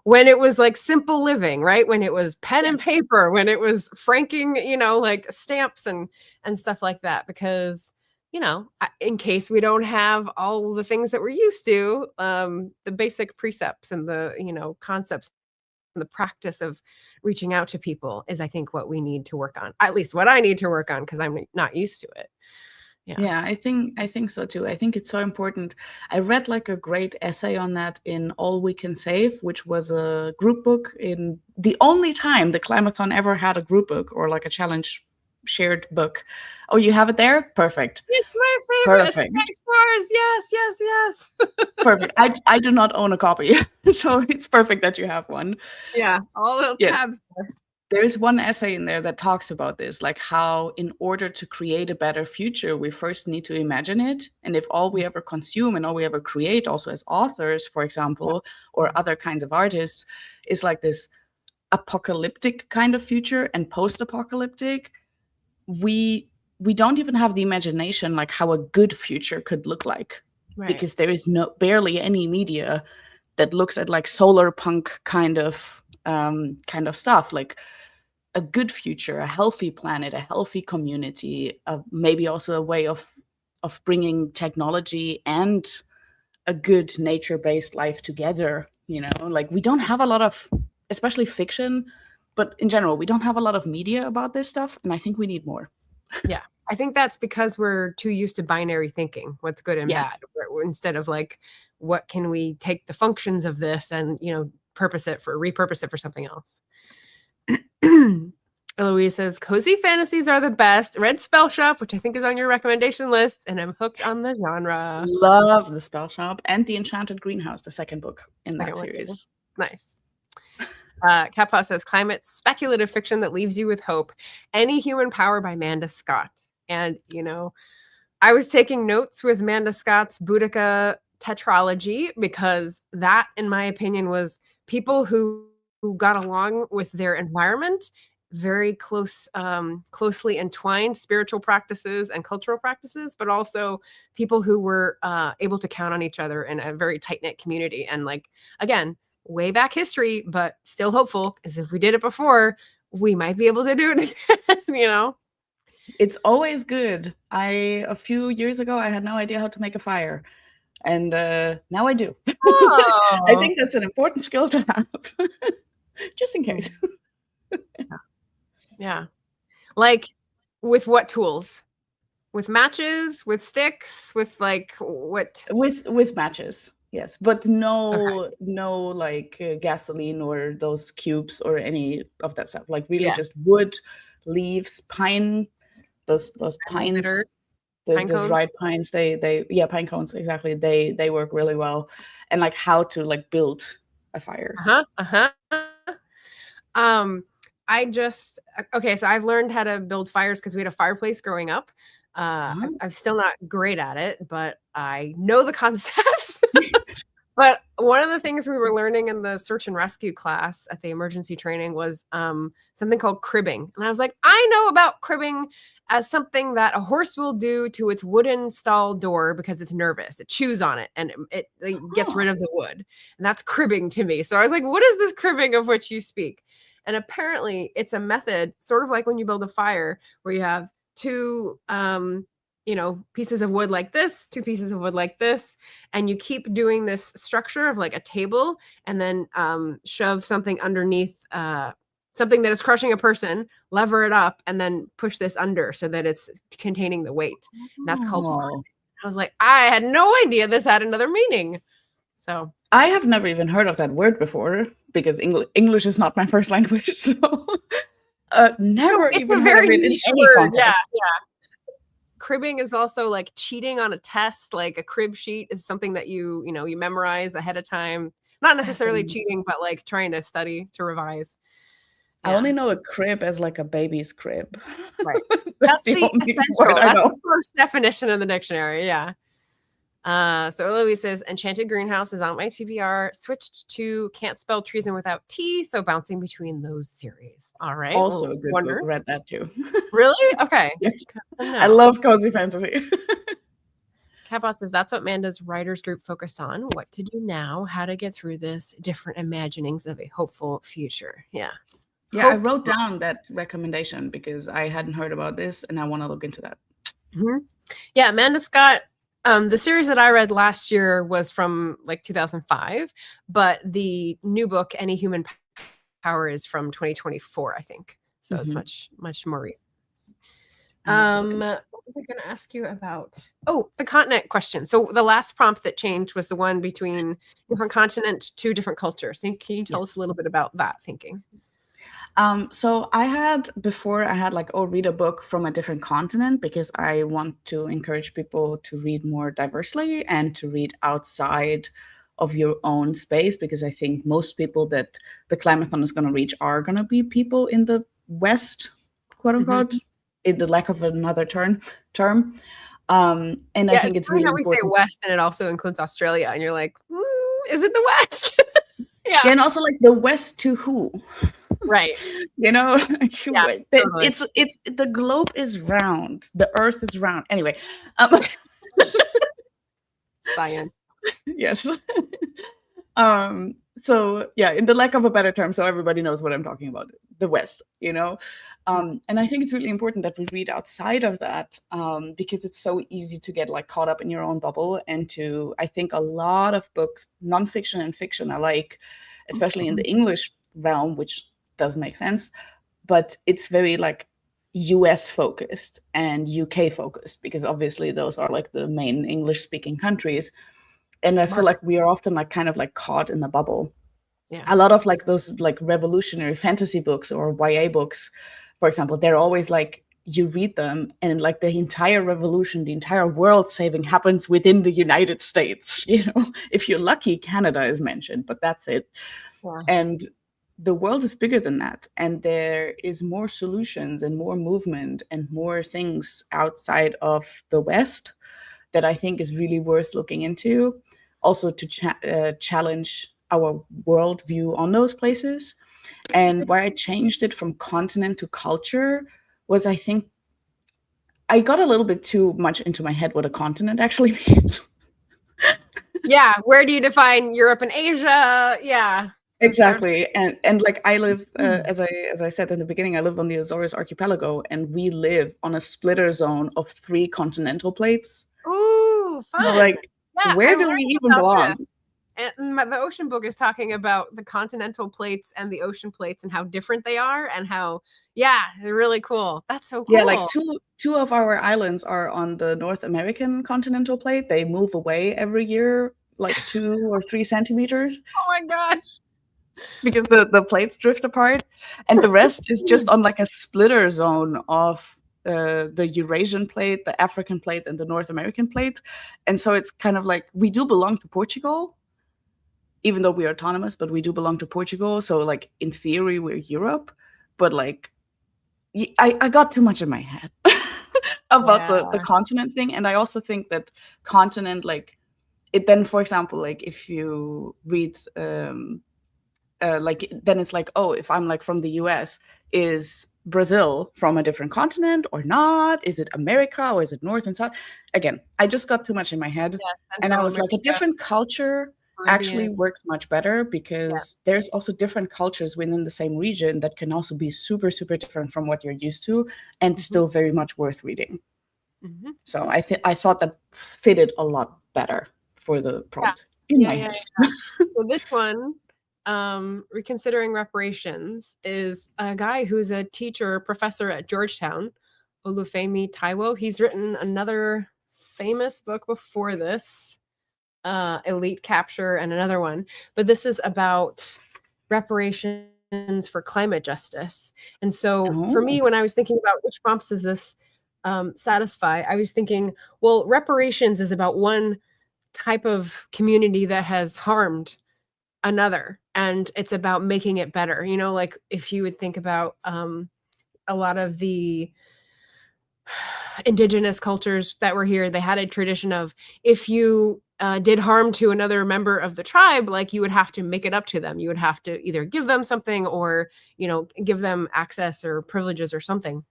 when it was like simple living, right? When it was pen and paper, when it was franking, like stamps and stuff like that. Because, in case we don't have all the things that we're used to, the basic precepts and the, concepts and the practice of reaching out to people is, I think, what we need to work on. At least what I need to work on, because I'm not used to it. Yeah, I think so too. I think it's so important. I read like a great essay on that in All We Can Save, which was a group book in the only time the Climathon ever had a group book or like a challenge shared book. Oh, you have it there? Perfect. It's my favorite. Perfect. It's stars. Yes. Perfect. I do not own a copy, so it's perfect that you have one. Yeah, all little tabs there. There's one essay in there that talks about this, like how in order to create a better future, we first need to imagine it. And if all we ever consume and all we ever create, also as authors, for example, or other kinds of artists, is like this apocalyptic kind of future and post-apocalyptic, we don't even have the imagination like how a good future could look like. Right. Because there is barely any media that looks at like solar punk kind of stuff, like a good future, a healthy planet, a healthy community, maybe also a way of bringing technology and a good nature-based life together. Like we don't have a lot of, especially fiction, but in general, we don't have a lot of media about this stuff, and I think we need more. Yeah, I think that's because we're too used to binary thinking, what's good and bad, instead of like, what can we take the functions of this and repurpose it for something else. Eloise says, cozy fantasies are the best. Read Spell Shop, which I think is on your recommendation list, and I'm hooked on the genre. Love the Spell Shop and The Enchanted Greenhouse, the second book in that series. Nice. Kappa says, climate speculative fiction that leaves you with hope. Any Human Power by Manda Scott. And, I was taking notes with Manda Scott's Boudica tetralogy, because that, in my opinion, was people who got along with their environment, very closely entwined spiritual practices and cultural practices, but also people who were able to count on each other in a very tight-knit community. And like, again, way back history, but still hopeful, because if we did it before, we might be able to do it again, It's always good. A few years ago, I had no idea how to make a fire. And now I do. Oh. I think that's an important skill to have. Just in case. Yeah. Like, with what tools? With matches? With sticks? With like what? With matches, yes. But no like gasoline or those cubes or any of that stuff. Like really just wood, leaves, pine, those pines. The dried pines, they pine cones, exactly. They work really well. And like how to like build a fire. So I've learned how to build fires because we had a fireplace growing up. I'm still not great at it, but I know the concepts. But one of the things we were learning in the search and rescue class at the emergency training was something called cribbing. And I was like, I know about cribbing as something that a horse will do to its wooden stall door because it's nervous. It chews on it and it gets rid of the wood. And that's cribbing to me. So I was like, what is this cribbing of which you speak? And apparently it's a method, sort of like when you build a fire, where you have two pieces of wood like this, two pieces of wood like this, and you keep doing this structure of like a table, and then shove something underneath, something that is crushing a person, lever it up, and then push this under so that it's containing the weight. And that's called cribbing. I was like, I had no idea this had another meaning. So I have never even heard of that word before, because English is not my first language. So never it's even a very heard of it niche in any word. context. Yeah. Cribbing is also like cheating on a test. Like a crib sheet is something that you memorize ahead of time. Not necessarily cheating, but like trying to study to revise. I only know a crib as like a baby's crib. Right. That's the essential. That's the first definition in the dictionary. Yeah. So Louise says, Enchanted Greenhouse is on my TBR. Switched to Can't Spell Treason Without T, so bouncing between those series. All right. Also a good book. Read that too. Really? Okay. Yes. I love cozy fantasy. Catboss says, that's what Manda's writers group focused on. What to do now, how to get through this, different imaginings of a hopeful future. Yeah. Yeah, I wrote down that recommendation because I hadn't heard about this and I want to look into that. Yeah, Amanda Scott, the series that I read last year was from like 2005, but the new book, Any Human Power, is from 2024, I think. So it's much more recent. What was I going to ask you about? Oh, the continent question. So the last prompt that changed was the one between different continent to different culture. So can you tell us a little bit about that thinking? So I had like, read a book from a different continent because I want to encourage people to read more diversely and to read outside of your own space, because I think most people that the Climathon is going to reach are going to be people in the West, quote unquote, in the lack of another term. And I think it's really how we important. say West and it also includes Australia, and you're like, is it the West? Yeah, and also like the West to who? Right. You know, totally. it's the globe is round, the earth is round. Anyway, science. Yes. So yeah, in the lack of a better term, so everybody knows what I'm talking about, the West, you know. And I think it's really important that we read outside of that, because it's so easy to get like caught up in your own bubble. And I think a lot of books, nonfiction and fiction, are like, especially in the English realm, which does make sense, but it's very like US focused and UK focused, because obviously those are like the main English speaking countries. And I feel like we are often like kind of like caught in a bubble. Yeah. A lot of like those like revolutionary fantasy books or YA books, for example, they're always like, you read them and like the entire revolution, the entire world saving happens within the United States. You know, if you're lucky, Canada is mentioned, but that's it. Yeah. And the world is bigger than that. And there is more solutions and more movement and more things outside of the West that I think is really worth looking into. Also to challenge our worldview on those places. And why I changed it from continent to culture was, I think I got a little bit too much into my head what a continent actually means. Yeah, where do you define Europe and Asia? Yeah. Exactly. And like I live, as I said in the beginning, I live on the Azores archipelago, and we live on a splitter zone of 3 continental plates. Ooh, fun. So like, where do we even belong? And the ocean book is talking about the continental plates and the ocean plates and how different they are, and how, they're really cool. That's so cool. Yeah, like two of our islands are on the North American continental plate. They move away every year, like 2 or 3 centimeters. Oh my gosh. Because the plates drift apart, and the rest is just on like a splitter zone of the Eurasian plate, the African plate, and the North American plate. And so it's kind of like, we do belong to Portugal, even though we are autonomous, but we do belong to Portugal. So like in theory, we're Europe, but like I got too much in my head about the continent thing. And I also think that continent, like it then, for example, like if you read like then it's like, oh, if I'm like from the US, is Brazil from a different continent or not? Is it America or is it North and South? Again, I just got too much in my head. And I was like, a different culture actually works much better, because there's also different cultures within the same region that can also be super, super different from what you're used to, and still very much worth reading. So I thought that fitted a lot better for the prompt in my head. So this one, Reconsidering Reparations, is a guy who's a professor at Georgetown, Olufemi Taiwo. He's written another famous book before this, Elite Capture, and another one, but this is about reparations for climate justice. And so for me, when I was thinking about which prompts does this satisfy, I was thinking, well, reparations is about one type of community that has harmed another, and it's about making it better. You know, like if you would think about a lot of the indigenous cultures that were here, they had a tradition of if you did harm to another member of the tribe, like you would have to make it up to them. You would have to either give them something or, give them access or privileges or something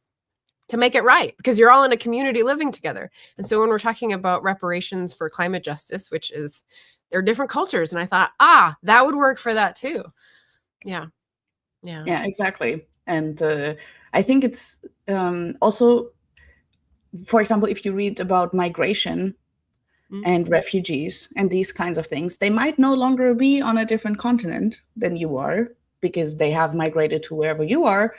to make it right, because you're all in a community living together. And so when we're talking about reparations for climate justice, which is, they're different cultures. And I thought, that would work for that too. Yeah. Yeah, exactly. And I think it's also, for example, if you read about migration and refugees and these kinds of things, they might no longer be on a different continent than you are because they have migrated to wherever you are,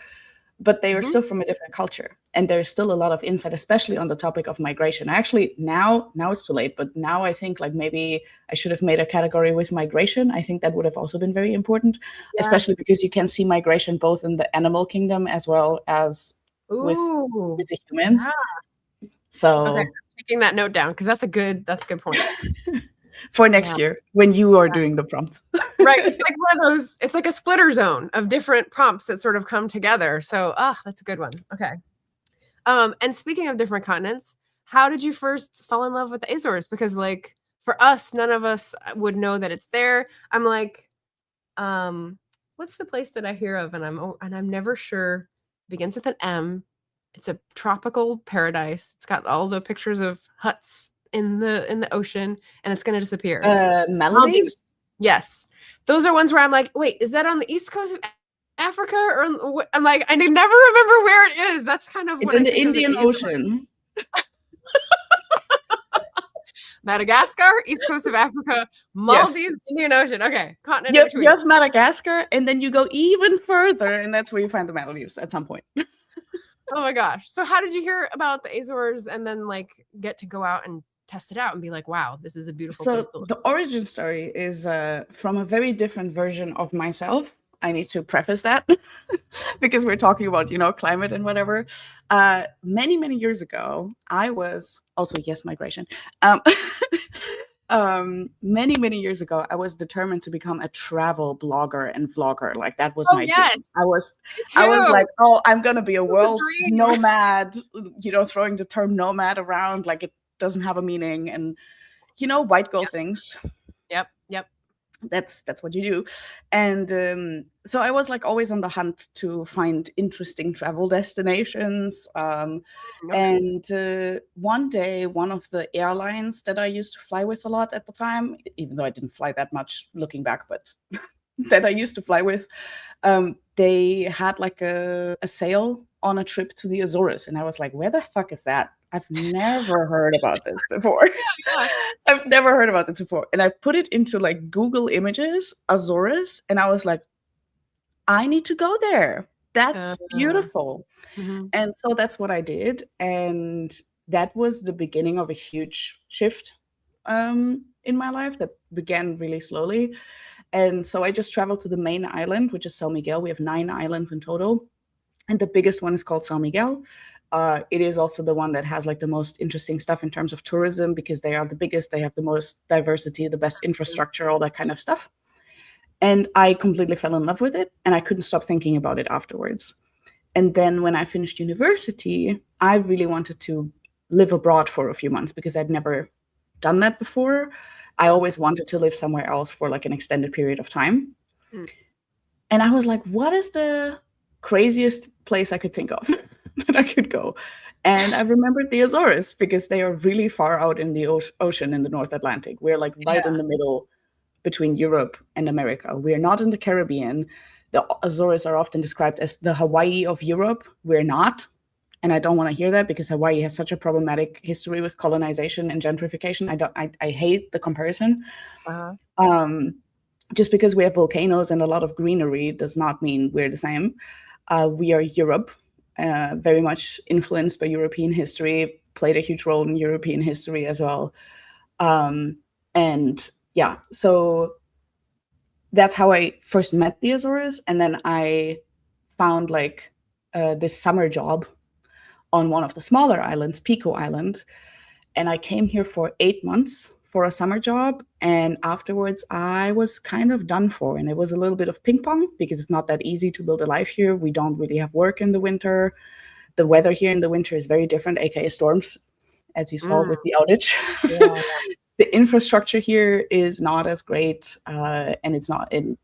but they are still from a different culture. And there's still a lot of insight, especially on the topic of migration. Actually, now it's too late, but now I think like maybe I should have made a category with migration. I think that would have also been very important, especially because you can see migration both in the animal kingdom as well as with the humans. Yeah. So okay, I'm taking that note down because that's a good point. For next year when you are doing the prompts. Right. It's like one of those, it's like a splitter zone of different prompts that sort of come together. So, that's a good one. Okay. And speaking of different continents, how did you first fall in love with the Azores? Because like for us, none of us would know that it's there. I'm like, what's the place that I hear of? And I'm never sure. It begins with an M. It's a tropical paradise. It's got all the pictures of huts in the ocean, and it's going to disappear. Maldives? Yes. Those are ones where I'm like, wait, is that on the east coast of Africa? Or I'm like, I never remember where it is. That's kind of it's in the Indian Ocean. Madagascar, east coast of Africa, Maldives, Indian Ocean. Okay, continent in between. You have Madagascar, and then you go even further, and that's where you find the Maldives at some point. Oh my gosh. So how did you hear about the Azores and then like get to go out and test it out and be like, wow, this is a beautiful place to live? The origin story is from a very different version of myself. I need to preface that because we're talking about, climate and whatever. Many, many years ago, I was also, migration. Many, many years ago, I was determined to become a travel blogger and vlogger. Like that was my dream. I was like, I'm going to be a world nomad, throwing the term nomad around like it doesn't have a meaning and, white girl things. Yep. That's what you do. And so I was like always on the hunt to find interesting travel destinations. And one day, one of the airlines that I used to fly with a lot at the time, even though I didn't fly that much looking back, but that I used to fly with, they had like a sale on a trip to the Azores. And I was like, where the fuck is that? I've never heard about this before. I've never heard about this before. And I put it into like Google Images, Azores, and I was like, I need to go there. That's beautiful. And so that's what I did. And that was the beginning of a huge shift in my life that began really slowly. And so I just traveled to the main island, which is San Miguel. We have 9 islands in total. And the biggest one is called San Miguel. It is also the one that has like the most interesting stuff in terms of tourism because they are the biggest, they have the most diversity, the best infrastructure, all that kind of stuff. And I completely fell in love with it and I couldn't stop thinking about it afterwards. And then when I finished university, I really wanted to live abroad for a few months because I'd never done that before. I always wanted to live somewhere else for like an extended period of time. And I was like, what is the craziest place I could think of that I could go? And I remembered the Azores because they are really far out in the ocean in the North Atlantic. We're like right in the middle between Europe and America. We're not in the Caribbean. The Azores are often described as the Hawaii of Europe. We're not. And I don't want to hear that because Hawaii has such a problematic history with colonization and gentrification. I hate the comparison. Just because we have volcanoes and a lot of greenery does not mean we're the same. We are Europe, very much influenced by European history, played a huge role in European history as well. So that's how I first met the Azores. And then I found like this summer job on one of the smaller islands, Pico Island. And I came here for 8 months for a summer job. And afterwards, I was kind of done for. And it was a little bit of ping pong because it's not that easy to build a life here. We don't really have work in the winter. the weather here in the winter is very different, aka storms, as you saw with the outage. Yeah. The infrastructure here is not as great, and it's not. And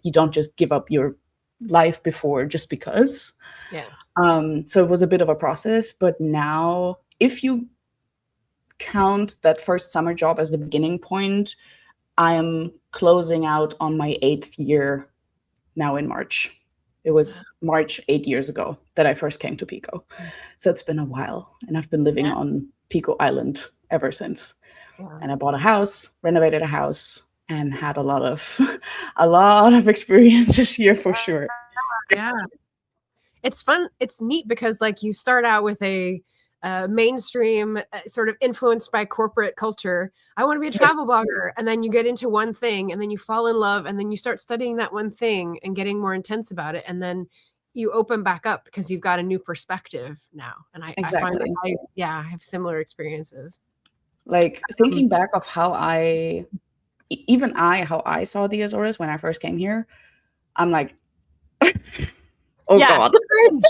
you don't just give up your life before just because. Yeah. So it was a bit of a process, but now if you count that first summer job as the beginning point, I am closing out on my 8th year now in March. It was March 8 years ago that I first came to Pico. So it's been a while, and I've been living on Pico Island ever since. And I bought a house, renovated a house, and had a lot of experiences here for sure. Yeah. It's fun. It's neat because like you start out with a mainstream sort of influenced by corporate culture. I want to be a travel blogger. And then you get into one thing and then you fall in love and then you start studying that one thing and getting more intense about it. And then you open back up because you've got a new perspective now. And I find that I have similar experiences. Like thinking back of how I saw the Azores when I first came here, I'm like, God. Cringe.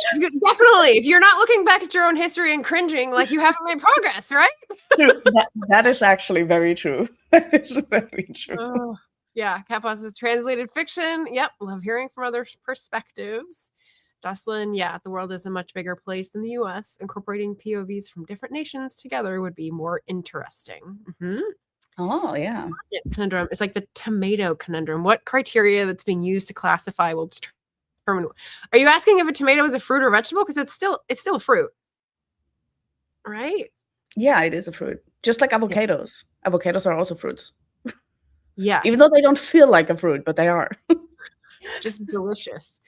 Definitely. If you're not looking back at your own history and cringing, like you haven't made progress, right? That is actually very true. That is very true. Oh, yeah. Kapos is translated fiction. Yep. Love hearing from other perspectives. Jocelyn, the world is a much bigger place than the US. Incorporating POVs from different nations together would be more interesting. Oh, yeah. Conundrum. It's like the tomato conundrum. What criteria that's being used to classify will determine. Are you asking if a tomato is a fruit or vegetable? Because it's still a fruit, right? Yeah, it is a fruit. Just like avocados. Yeah. Avocados are also fruits. Yes. Even though they don't feel like a fruit, but they are. Just delicious.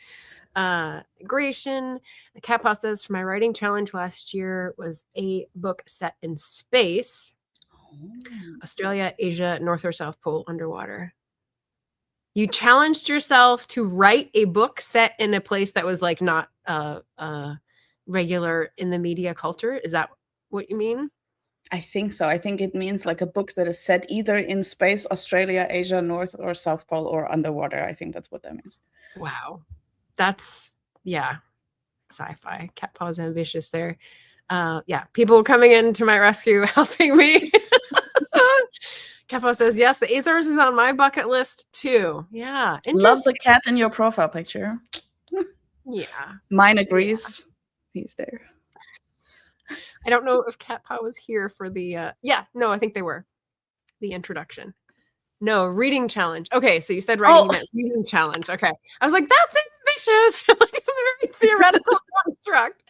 Gration. The Kapos says, for my writing challenge last year was a book set in space. Australia, Asia, North or South Pole, underwater. You challenged yourself to write a book set in a place that was like not regular in the media culture. Is that what you mean? I think so. I think it means like a book that is set either in space, Australia, Asia, North or South Pole, or underwater. I think that's what that means. Wow. That's, sci-fi. Cat Paw's ambitious there. People coming in to my rescue, helping me. Kepo says, yes, the Azores is on my bucket list too. Yeah. Love the cat in your profile picture. Yeah. Mine agrees. Yeah. He's there. I don't know if Cat Paw was here for the, I think they were. The introduction. No, reading challenge. Okay, so you said writing, you meant reading challenge. Okay. I was like, that's ambitious. Like, it's a very theoretical construct.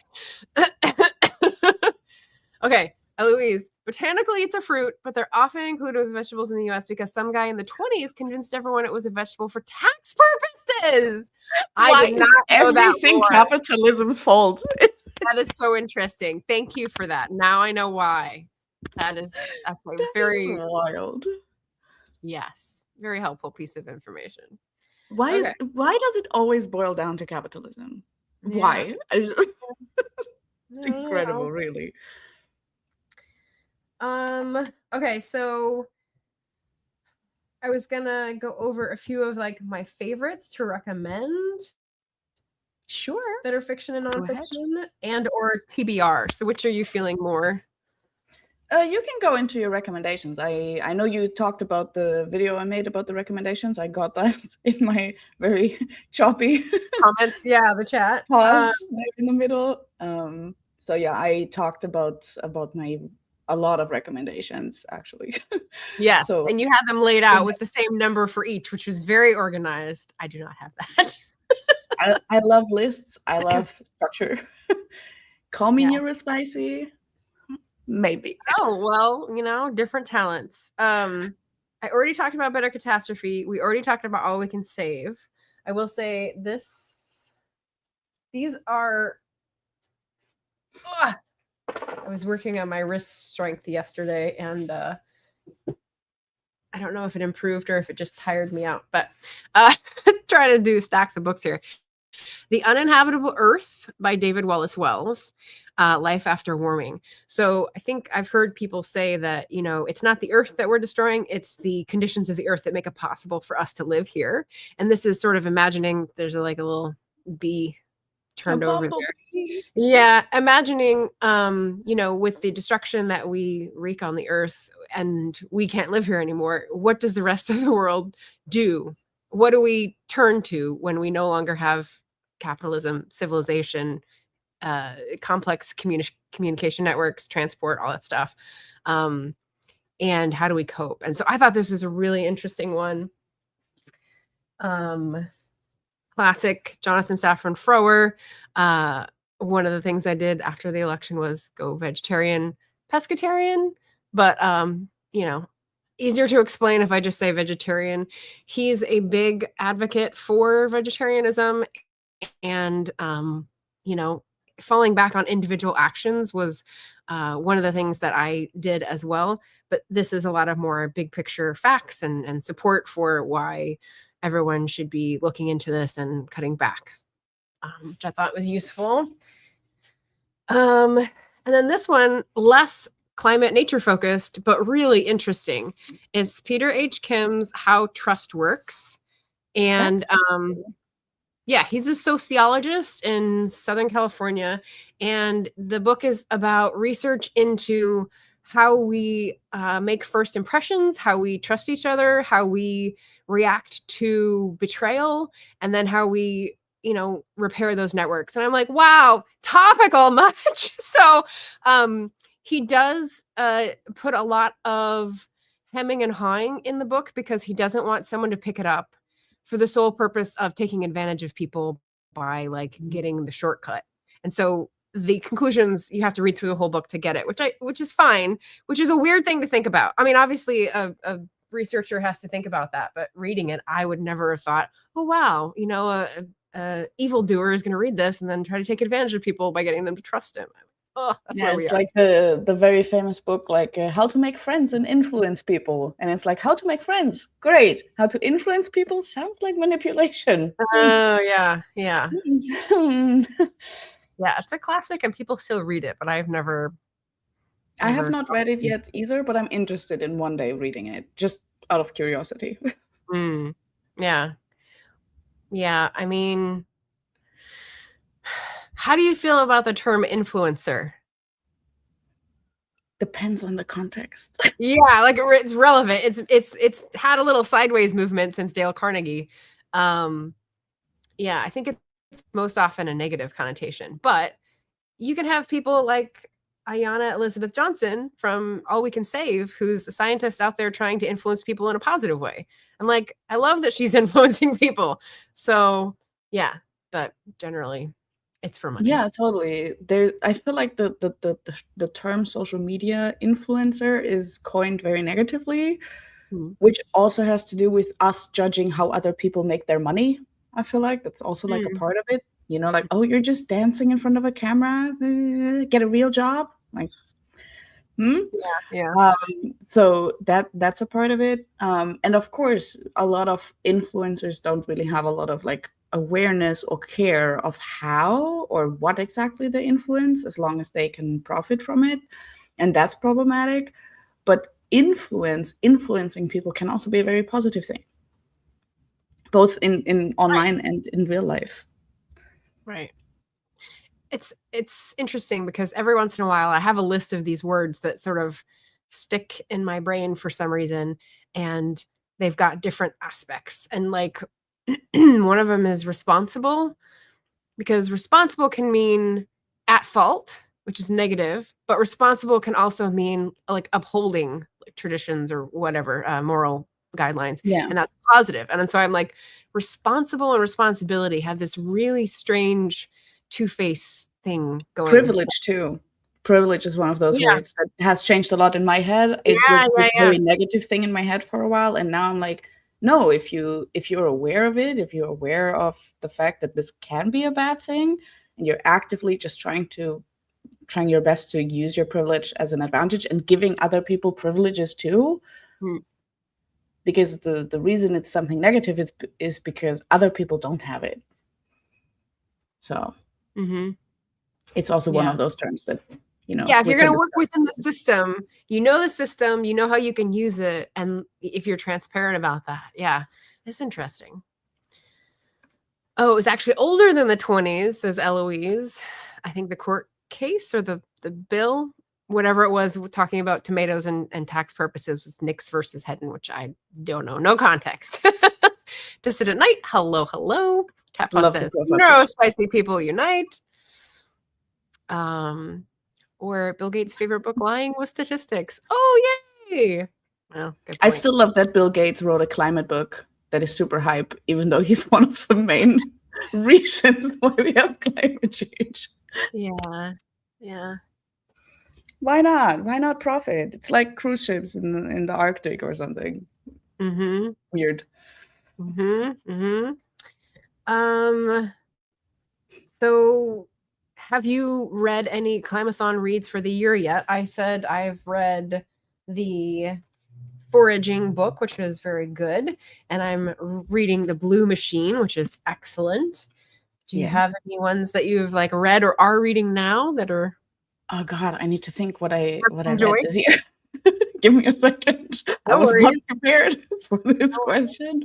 Okay. Eloise, botanically it's a fruit, but they're often included with vegetables in the US because some guy in the 20s convinced everyone it was a vegetable for tax purposes. I did not know that. Everything capitalism's fault. That is so interesting. Thank you for that. Now I know why. That's like very wild. Yes, very helpful piece of information. Why does it always boil down to capitalism? Yeah. Why? It's incredible, really. Okay, so I was gonna go over a few of like my favorites to recommend. Sure. That are fiction and nonfiction and or TBR. So which are you feeling more? You can go into your recommendations. I know you talked about the video I made about the recommendations. I got that in my very choppy comments. Yeah, the chat. Pause in the middle. So yeah, I talked about a lot of recommendations actually. Yes, so, and you had them laid out with the same number for each, which was very organized. I do not have that. I love lists. I love structure. Call me neurospicy. Maybe. Oh, well, different talents. I already talked about Better Catastrophe. We already talked about All We Can Save. I will say these are... I was working on my wrist strength yesterday, and I don't know if it improved or if it just tired me out, but trying to do stacks of books here. The Uninhabitable Earth by David Wallace Wells, Life After Warming. So I think I've heard people say that, it's not the Earth that we're destroying, it's the conditions of the Earth that make it possible for us to live here. And this is sort of imagining there's a little bee turned over there. Yeah, imagining, with the destruction that we wreak on the earth and we can't live here anymore, what does the rest of the world do? What do we turn to when we no longer have capitalism, civilization, complex communication networks, transport, all that stuff? And how do we cope? And so I thought this was a really interesting one. Classic Jonathan Safran Foer. One of the things I did after the election was go vegetarian, pescatarian, but easier to explain if I just say vegetarian. He's a big advocate for vegetarianism, and falling back on individual actions was one of the things that I did as well. But this is a lot of more big picture facts and support for why everyone should be looking into this and cutting back, which I thought was useful. And then this one, less climate nature focused, but really interesting, is Peter H. Kim's How Trust Works. And yeah, he's a sociologist in Southern California. And the book is about research into how we make first impressions, how we trust each other, how we react to betrayal, and then how we, repair those networks. And I'm like, wow, topical much. So he does put a lot of hemming and hawing in the book because he doesn't want someone to pick it up for the sole purpose of taking advantage of people by getting the shortcut. And so the conclusions, you have to read through the whole book to get it, which is fine, which is a weird thing to think about. I mean, obviously a researcher has to think about that, but reading it, I would never have thought, oh, wow, a evildoer is going to read this and then try to take advantage of people by getting them to trust him. Oh, that's where we are. It's like the very famous book, How to Make Friends and Influence People. And it's like, how to make friends, great. How to influence people sounds like manipulation. Oh, yeah. Yeah, it's a classic and people still read it, but I have not read it yet either, but I'm interested in one day reading it, just out of curiosity. Yeah. Yeah, I mean, how do you feel about the term influencer? Depends on the context. Yeah, it's relevant. It's had a little sideways movement since Dale Carnegie. Yeah, I think it's most often a negative connotation, but you can have people like Ayanna Elizabeth Johnson from All We Can Save, who's a scientist out there trying to influence people in a positive way. And I love that she's influencing people. So yeah, but generally it's for money. Yeah, totally. I feel like the term social media influencer is coined very negatively, which also has to do with us judging how other people make their money. I feel like that's also a part of it. Oh, you're just dancing in front of a camera, get a real job. Yeah. So that's a part of it. And of course, a lot of influencers don't really have a lot of awareness or care of how or what exactly they influence, as long as they can profit from it. And that's problematic. But influencing people can also be a very positive thing, both in online and in real life. Right. It's interesting because every once in a while I have a list of these words that sort of stick in my brain for some reason, and they've got different aspects. And one of them is responsible, because responsible can mean at fault, which is negative, but responsible can also mean upholding traditions or whatever, moral guidelines. Yeah. And that's positive. And so I'm responsible and responsibility have this really strange two-face thing going. Privilege too. Privilege is one of those words that has changed a lot in my head. It was this very negative thing in my head for a while, and now I'm like, no, if you're aware of it, if you're aware of the fact that this can be a bad thing, and you're actively just trying your best to use your privilege as an advantage and giving other people privileges too, because the reason it's something negative is because other people don't have it. So it's also one of those terms that, if you're going to work within the system, the system, how you can use it. And if you're transparent about that, it's interesting. Oh, it was actually older than the 20s, says Eloise. I think the court case or the bill, whatever it was, talking about tomatoes and tax purposes, was Nix versus Hedden, which I don't know. No context. Dissident Knight, hello, hello. Cat Plus Love the says, profile no, picture. spicy people unite. Or Bill Gates' favorite book, Lying with Statistics. Oh, yay! Well, good I point. still love that Bill Gates wrote a climate book that is super hype, even though he's one of the main reasons why we have climate change. Yeah, yeah. Why not? Why not profit? It's like cruise ships in the Arctic or something. Mm-hmm. Weird. Mm-hmm. Mm-hmm. So have you read any Climathon reads for the year yet? I said I've read the foraging book, which was very good, and I'm reading The Blue Machine, which is excellent. Do you have any ones that you've like read or are reading now that are? Oh God, I need to think what I Enjoy? read this year. Give me a second. I No was not worries. prepared for this question.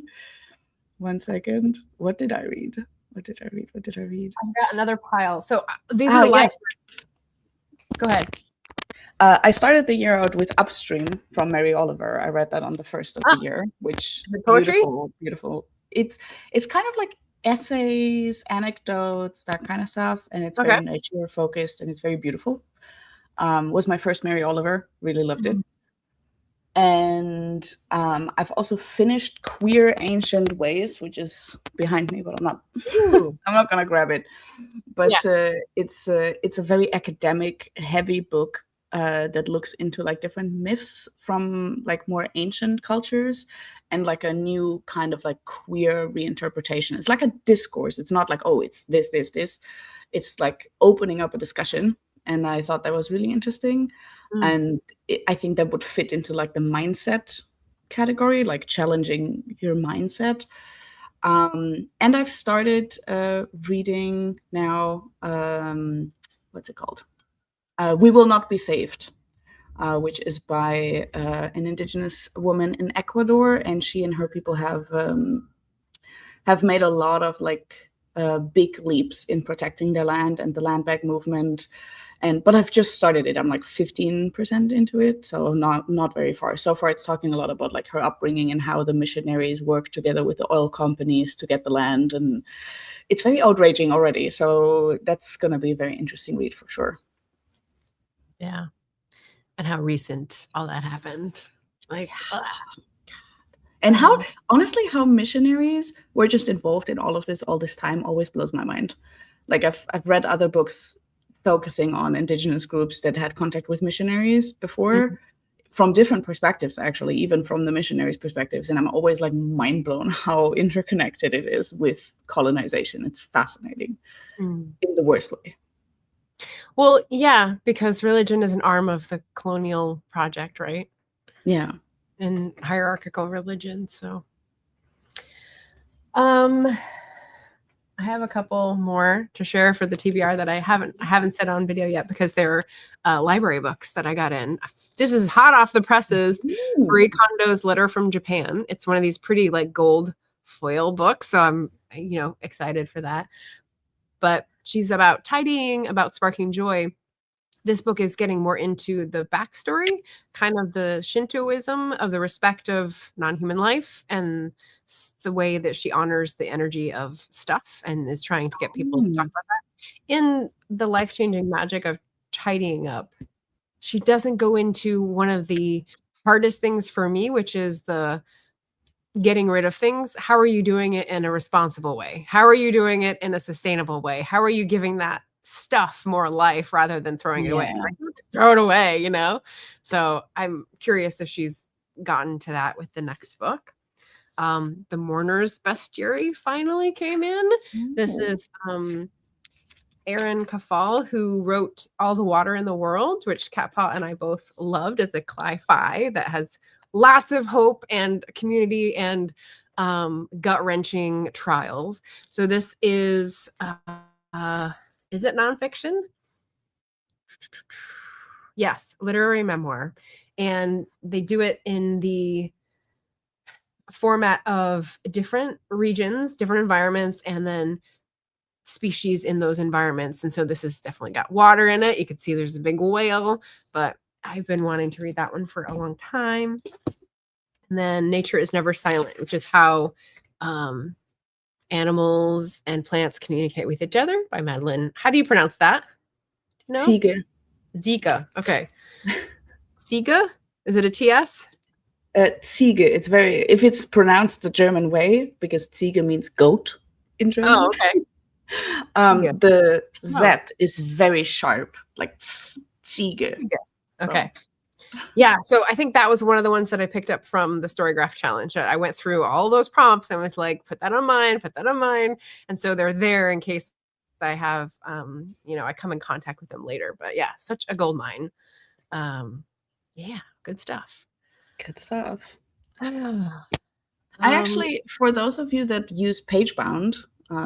1 second. What did I read? What did I read? What did I read? I've got another pile. So these are live. Go ahead. I started the year out with Upstream from Mary Oliver. I read that on the first of the year, which is it poetry? beautiful, beautiful. It's kind of like essays, anecdotes, that kind of stuff, and it's very nature focused and it's very beautiful. Was my first Mary Oliver. Really loved it. And I've also finished Queer Ancient Ways, which is behind me, but I'm not gonna grab it. But it's a very academic, heavy book that looks into like different myths from like more ancient cultures and like a new kind of like queer reinterpretation. It's like a discourse. It's not like, oh, it's this. It's like opening up a discussion. And I thought that was really interesting. And I think that would fit into like the mindset category, like challenging your mindset. And I've started reading now, what's it called? We Will Not Be Saved, which is by an indigenous woman in Ecuador. And she and her people have made a lot of like big leaps in protecting their land and the land back movement. But I've just started it. I'm like 15% into it, so not very far. So far, it's talking a lot about like her upbringing and how the missionaries work together with the oil companies to get the land, and it's very outraging already. So that's gonna be a very interesting read for sure. Yeah, and how recent all that happened, like. And how honestly, how missionaries were just involved in all of this all this time always blows my mind. Like I've read other books focusing on indigenous groups that had contact with missionaries before from different perspectives, actually, even from the missionaries' perspectives. And I'm always like mind blown how interconnected it is with colonization. It's fascinating in the worst way. Well, yeah, because religion is an arm of the colonial project, right? Yeah. And hierarchical religion. So I have a couple more to share for the TBR that I haven't said on video yet because they're library books that I got in. This is hot off the presses. Marie Kondo's Letter from Japan. It's one of these pretty like gold foil books, so I'm excited for that. But she's about tidying, about sparking joy. This book is getting more into the backstory, kind of the Shintoism of the respect of non-human life and the way that she honors the energy of stuff and is trying to get people to talk about that. In the life-changing magic of tidying up, she doesn't go into one of the hardest things for me, which is the getting rid of things. How are you doing it in a responsible way? How are you doing it in a sustainable way? How are you giving that stuff more life rather than throwing it away? It's like, just throw it away, So I'm curious if she's gotten to that with the next book. The Mourner's Bestiary finally came in. This is Erin Kafal, who wrote All the Water in the World, which Catpaw and I both loved as a cli-fi that has lots of hope and community and gut-wrenching trials. So this is it nonfiction? Yes, literary memoir. And they do it in the format of different regions, different environments, and then species in those environments. And so this has definitely got water in it. You can see there's a big whale, but I've been wanting to read that one for a long time. And then Nature is Never Silent, which is how animals and plants communicate with each other by Madeline. How do you pronounce that? No? Ziege. Zika. Okay. Ziege? Is it a TS? Ziege. It's very, if it's pronounced the German way, because Ziege means goat in German. Oh, okay. The Z is very sharp, like Ziege. Okay. Yeah, so I think that was one of the ones that I picked up from the Storygraph Challenge. I went through all those prompts and was like, put that on mine, put that on mine. And so they're there in case I have, I come in contact with them later. But yeah, such a gold mine. Yeah, good stuff. Good stuff. I actually, for those of you that use PageBound,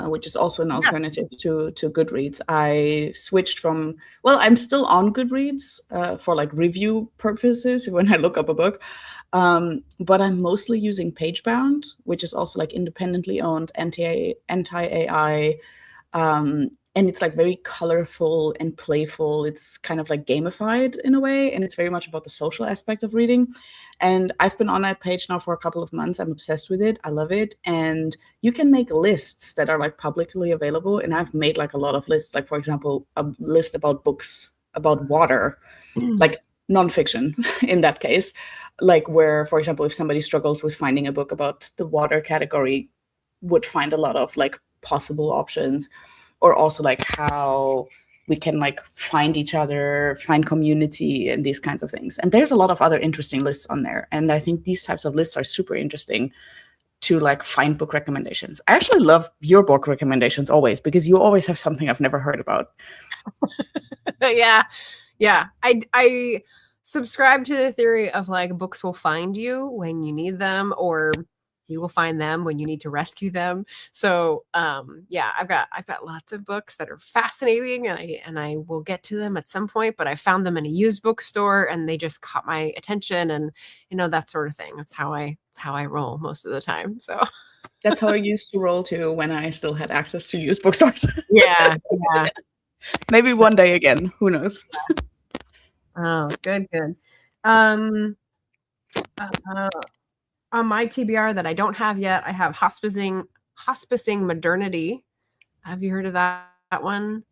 which is also an alternative to Goodreads, I switched from, well, I'm still on Goodreads for like review purposes when I look up a book, but I'm mostly using PageBound, which is also like independently owned, anti-AI, and it's like very colorful and playful. It's kind of like gamified in a way, and it's very much about the social aspect of reading. And I've been on that page now for a couple of months. I'm obsessed with it. I love it. And you can make lists that are like publicly available. And I've made like a lot of lists, like for example, a list about books about water, like nonfiction in that case, like where, for example, if somebody struggles with finding a book about the water category, would find a lot of like possible options. Or also like how we can like find each other, find community, and these kinds of things. And there's a lot of other interesting lists on there. And I think these types of lists are super interesting to like find book recommendations. I actually love your book recommendations always, because you always have something I've never heard about. Yeah. I subscribe to the theory of like books will find you when you need them, or you will find them when you need to rescue them. So yeah, I've got lots of books that are fascinating, and I will get to them at some point, but I found them in a used bookstore and they just caught my attention, and that sort of thing. That's how I roll most of the time. So that's how I used to roll too when I still had access to used bookstores. Yeah. Maybe one day again, who knows? Oh, good. On my TBR that I don't have yet, I have Hospicing Modernity. Have you heard of that one?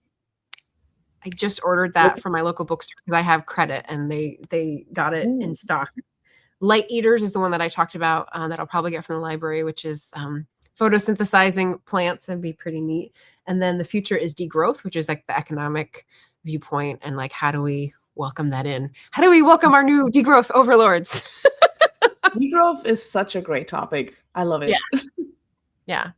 I just ordered that from my local bookstore because I have credit and they got it in stock. Light Eaters is the one that I talked about that I'll probably get from the library, which is photosynthesizing plants and be pretty neat. And then The Future is Degrowth, which is like the economic viewpoint and like how do we welcome that in? How do we welcome our new degrowth overlords? Degrowth is such a great topic. I love it. Yeah.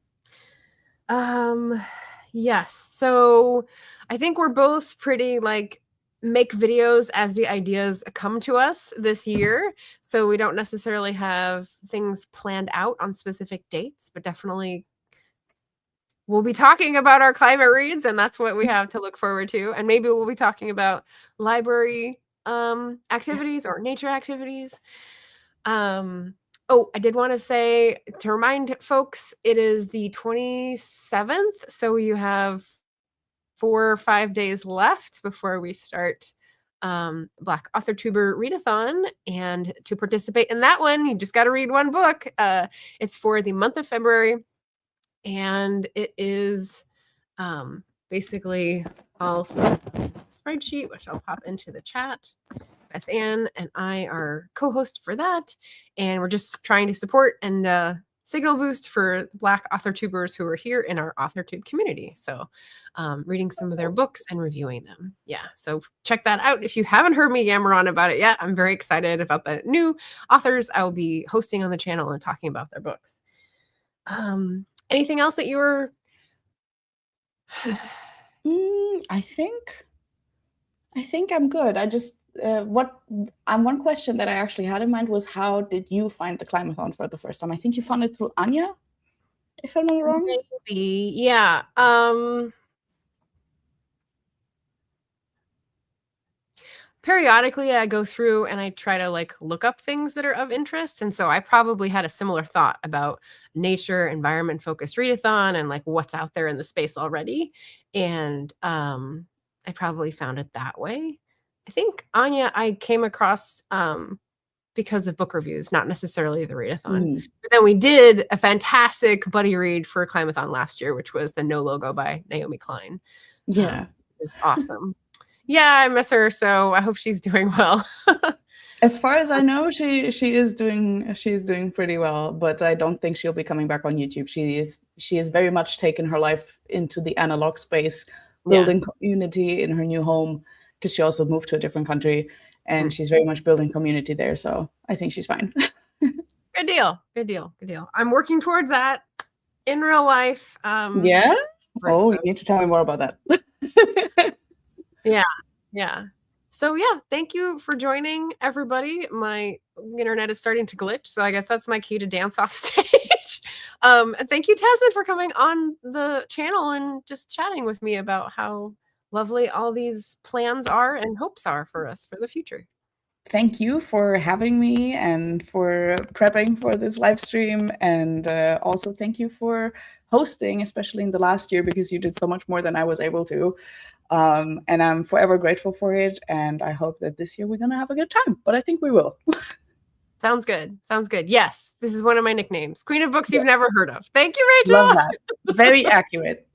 Yes. So I think we're both pretty like make videos as the ideas come to us this year. So we don't necessarily have things planned out on specific dates, but definitely we'll be talking about our climate reads, and that's what we have to look forward to. And maybe we'll be talking about library activities or nature activities. Oh, I did want to say, to remind folks, it is the 27th. So you have 4 or 5 days left before we start Black Author Tuber Readathon. And to participate in that one, you just got to read one book. It's for the month of February. And it is basically all spreadsheet, which I'll pop into the chat. Beth Ann and I are co-hosts for that, and we're just trying to support and signal boost for Black author tubers who are here in our AuthorTube community. So reading some of their books and reviewing them. Yeah, so check that out. If you haven't heard me yammer on about it yet, I'm very excited about the new authors I will be hosting on the channel and talking about their books. Anything else that you were... I think I'm good. I just one question that I actually had in mind was, how did you find the Climathon for the first time? I think you found it through Anya, if I'm not wrong. Maybe, yeah. periodically I go through and I try to like look up things that are of interest. And so I probably had a similar thought about nature, environment focused readathon and like what's out there in the space already. And I probably found it that way. I think Anya, I came across because of book reviews, not necessarily the readathon. But then we did a fantastic buddy read for Climathon last year, which was the No Logo by Naomi Klein. Yeah. It was awesome. Yeah, I miss her, so I hope she's doing well. As far as I know, she's doing pretty well, but I don't think she'll be coming back on YouTube. She is very much taken her life into the analog space, building community in her new home, because she also moved to a different country, and she's very much building community there. So I think she's fine. Good deal. Good deal. Good deal. I'm working towards that in real life. Yeah. You need to tell me more about that. Yeah. So yeah, thank you for joining, everybody. My internet is starting to glitch, so I guess that's my key to dance off stage. And thank you, Tasmin, for coming on the channel and just chatting with me about how lovely all these plans are and hopes are for us for the future. Thank you for having me and for prepping for this live stream, and also thank you for hosting, especially in the last year, because you did so much more than I was able to. And I'm forever grateful for it, and I hope that this year we're gonna have a good time, but I think we will. Sounds good. Sounds good. Yes, this is one of my nicknames. Queen of Books You've Never Heard of. Thank you, Rachel. Love that. Very accurate.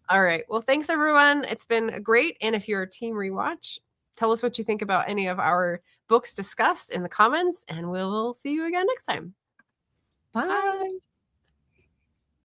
All right. Well, thanks, everyone. It's been great. And if you're a team rewatch, tell us what you think about any of our books discussed in the comments, and we'll see you again next time. Bye.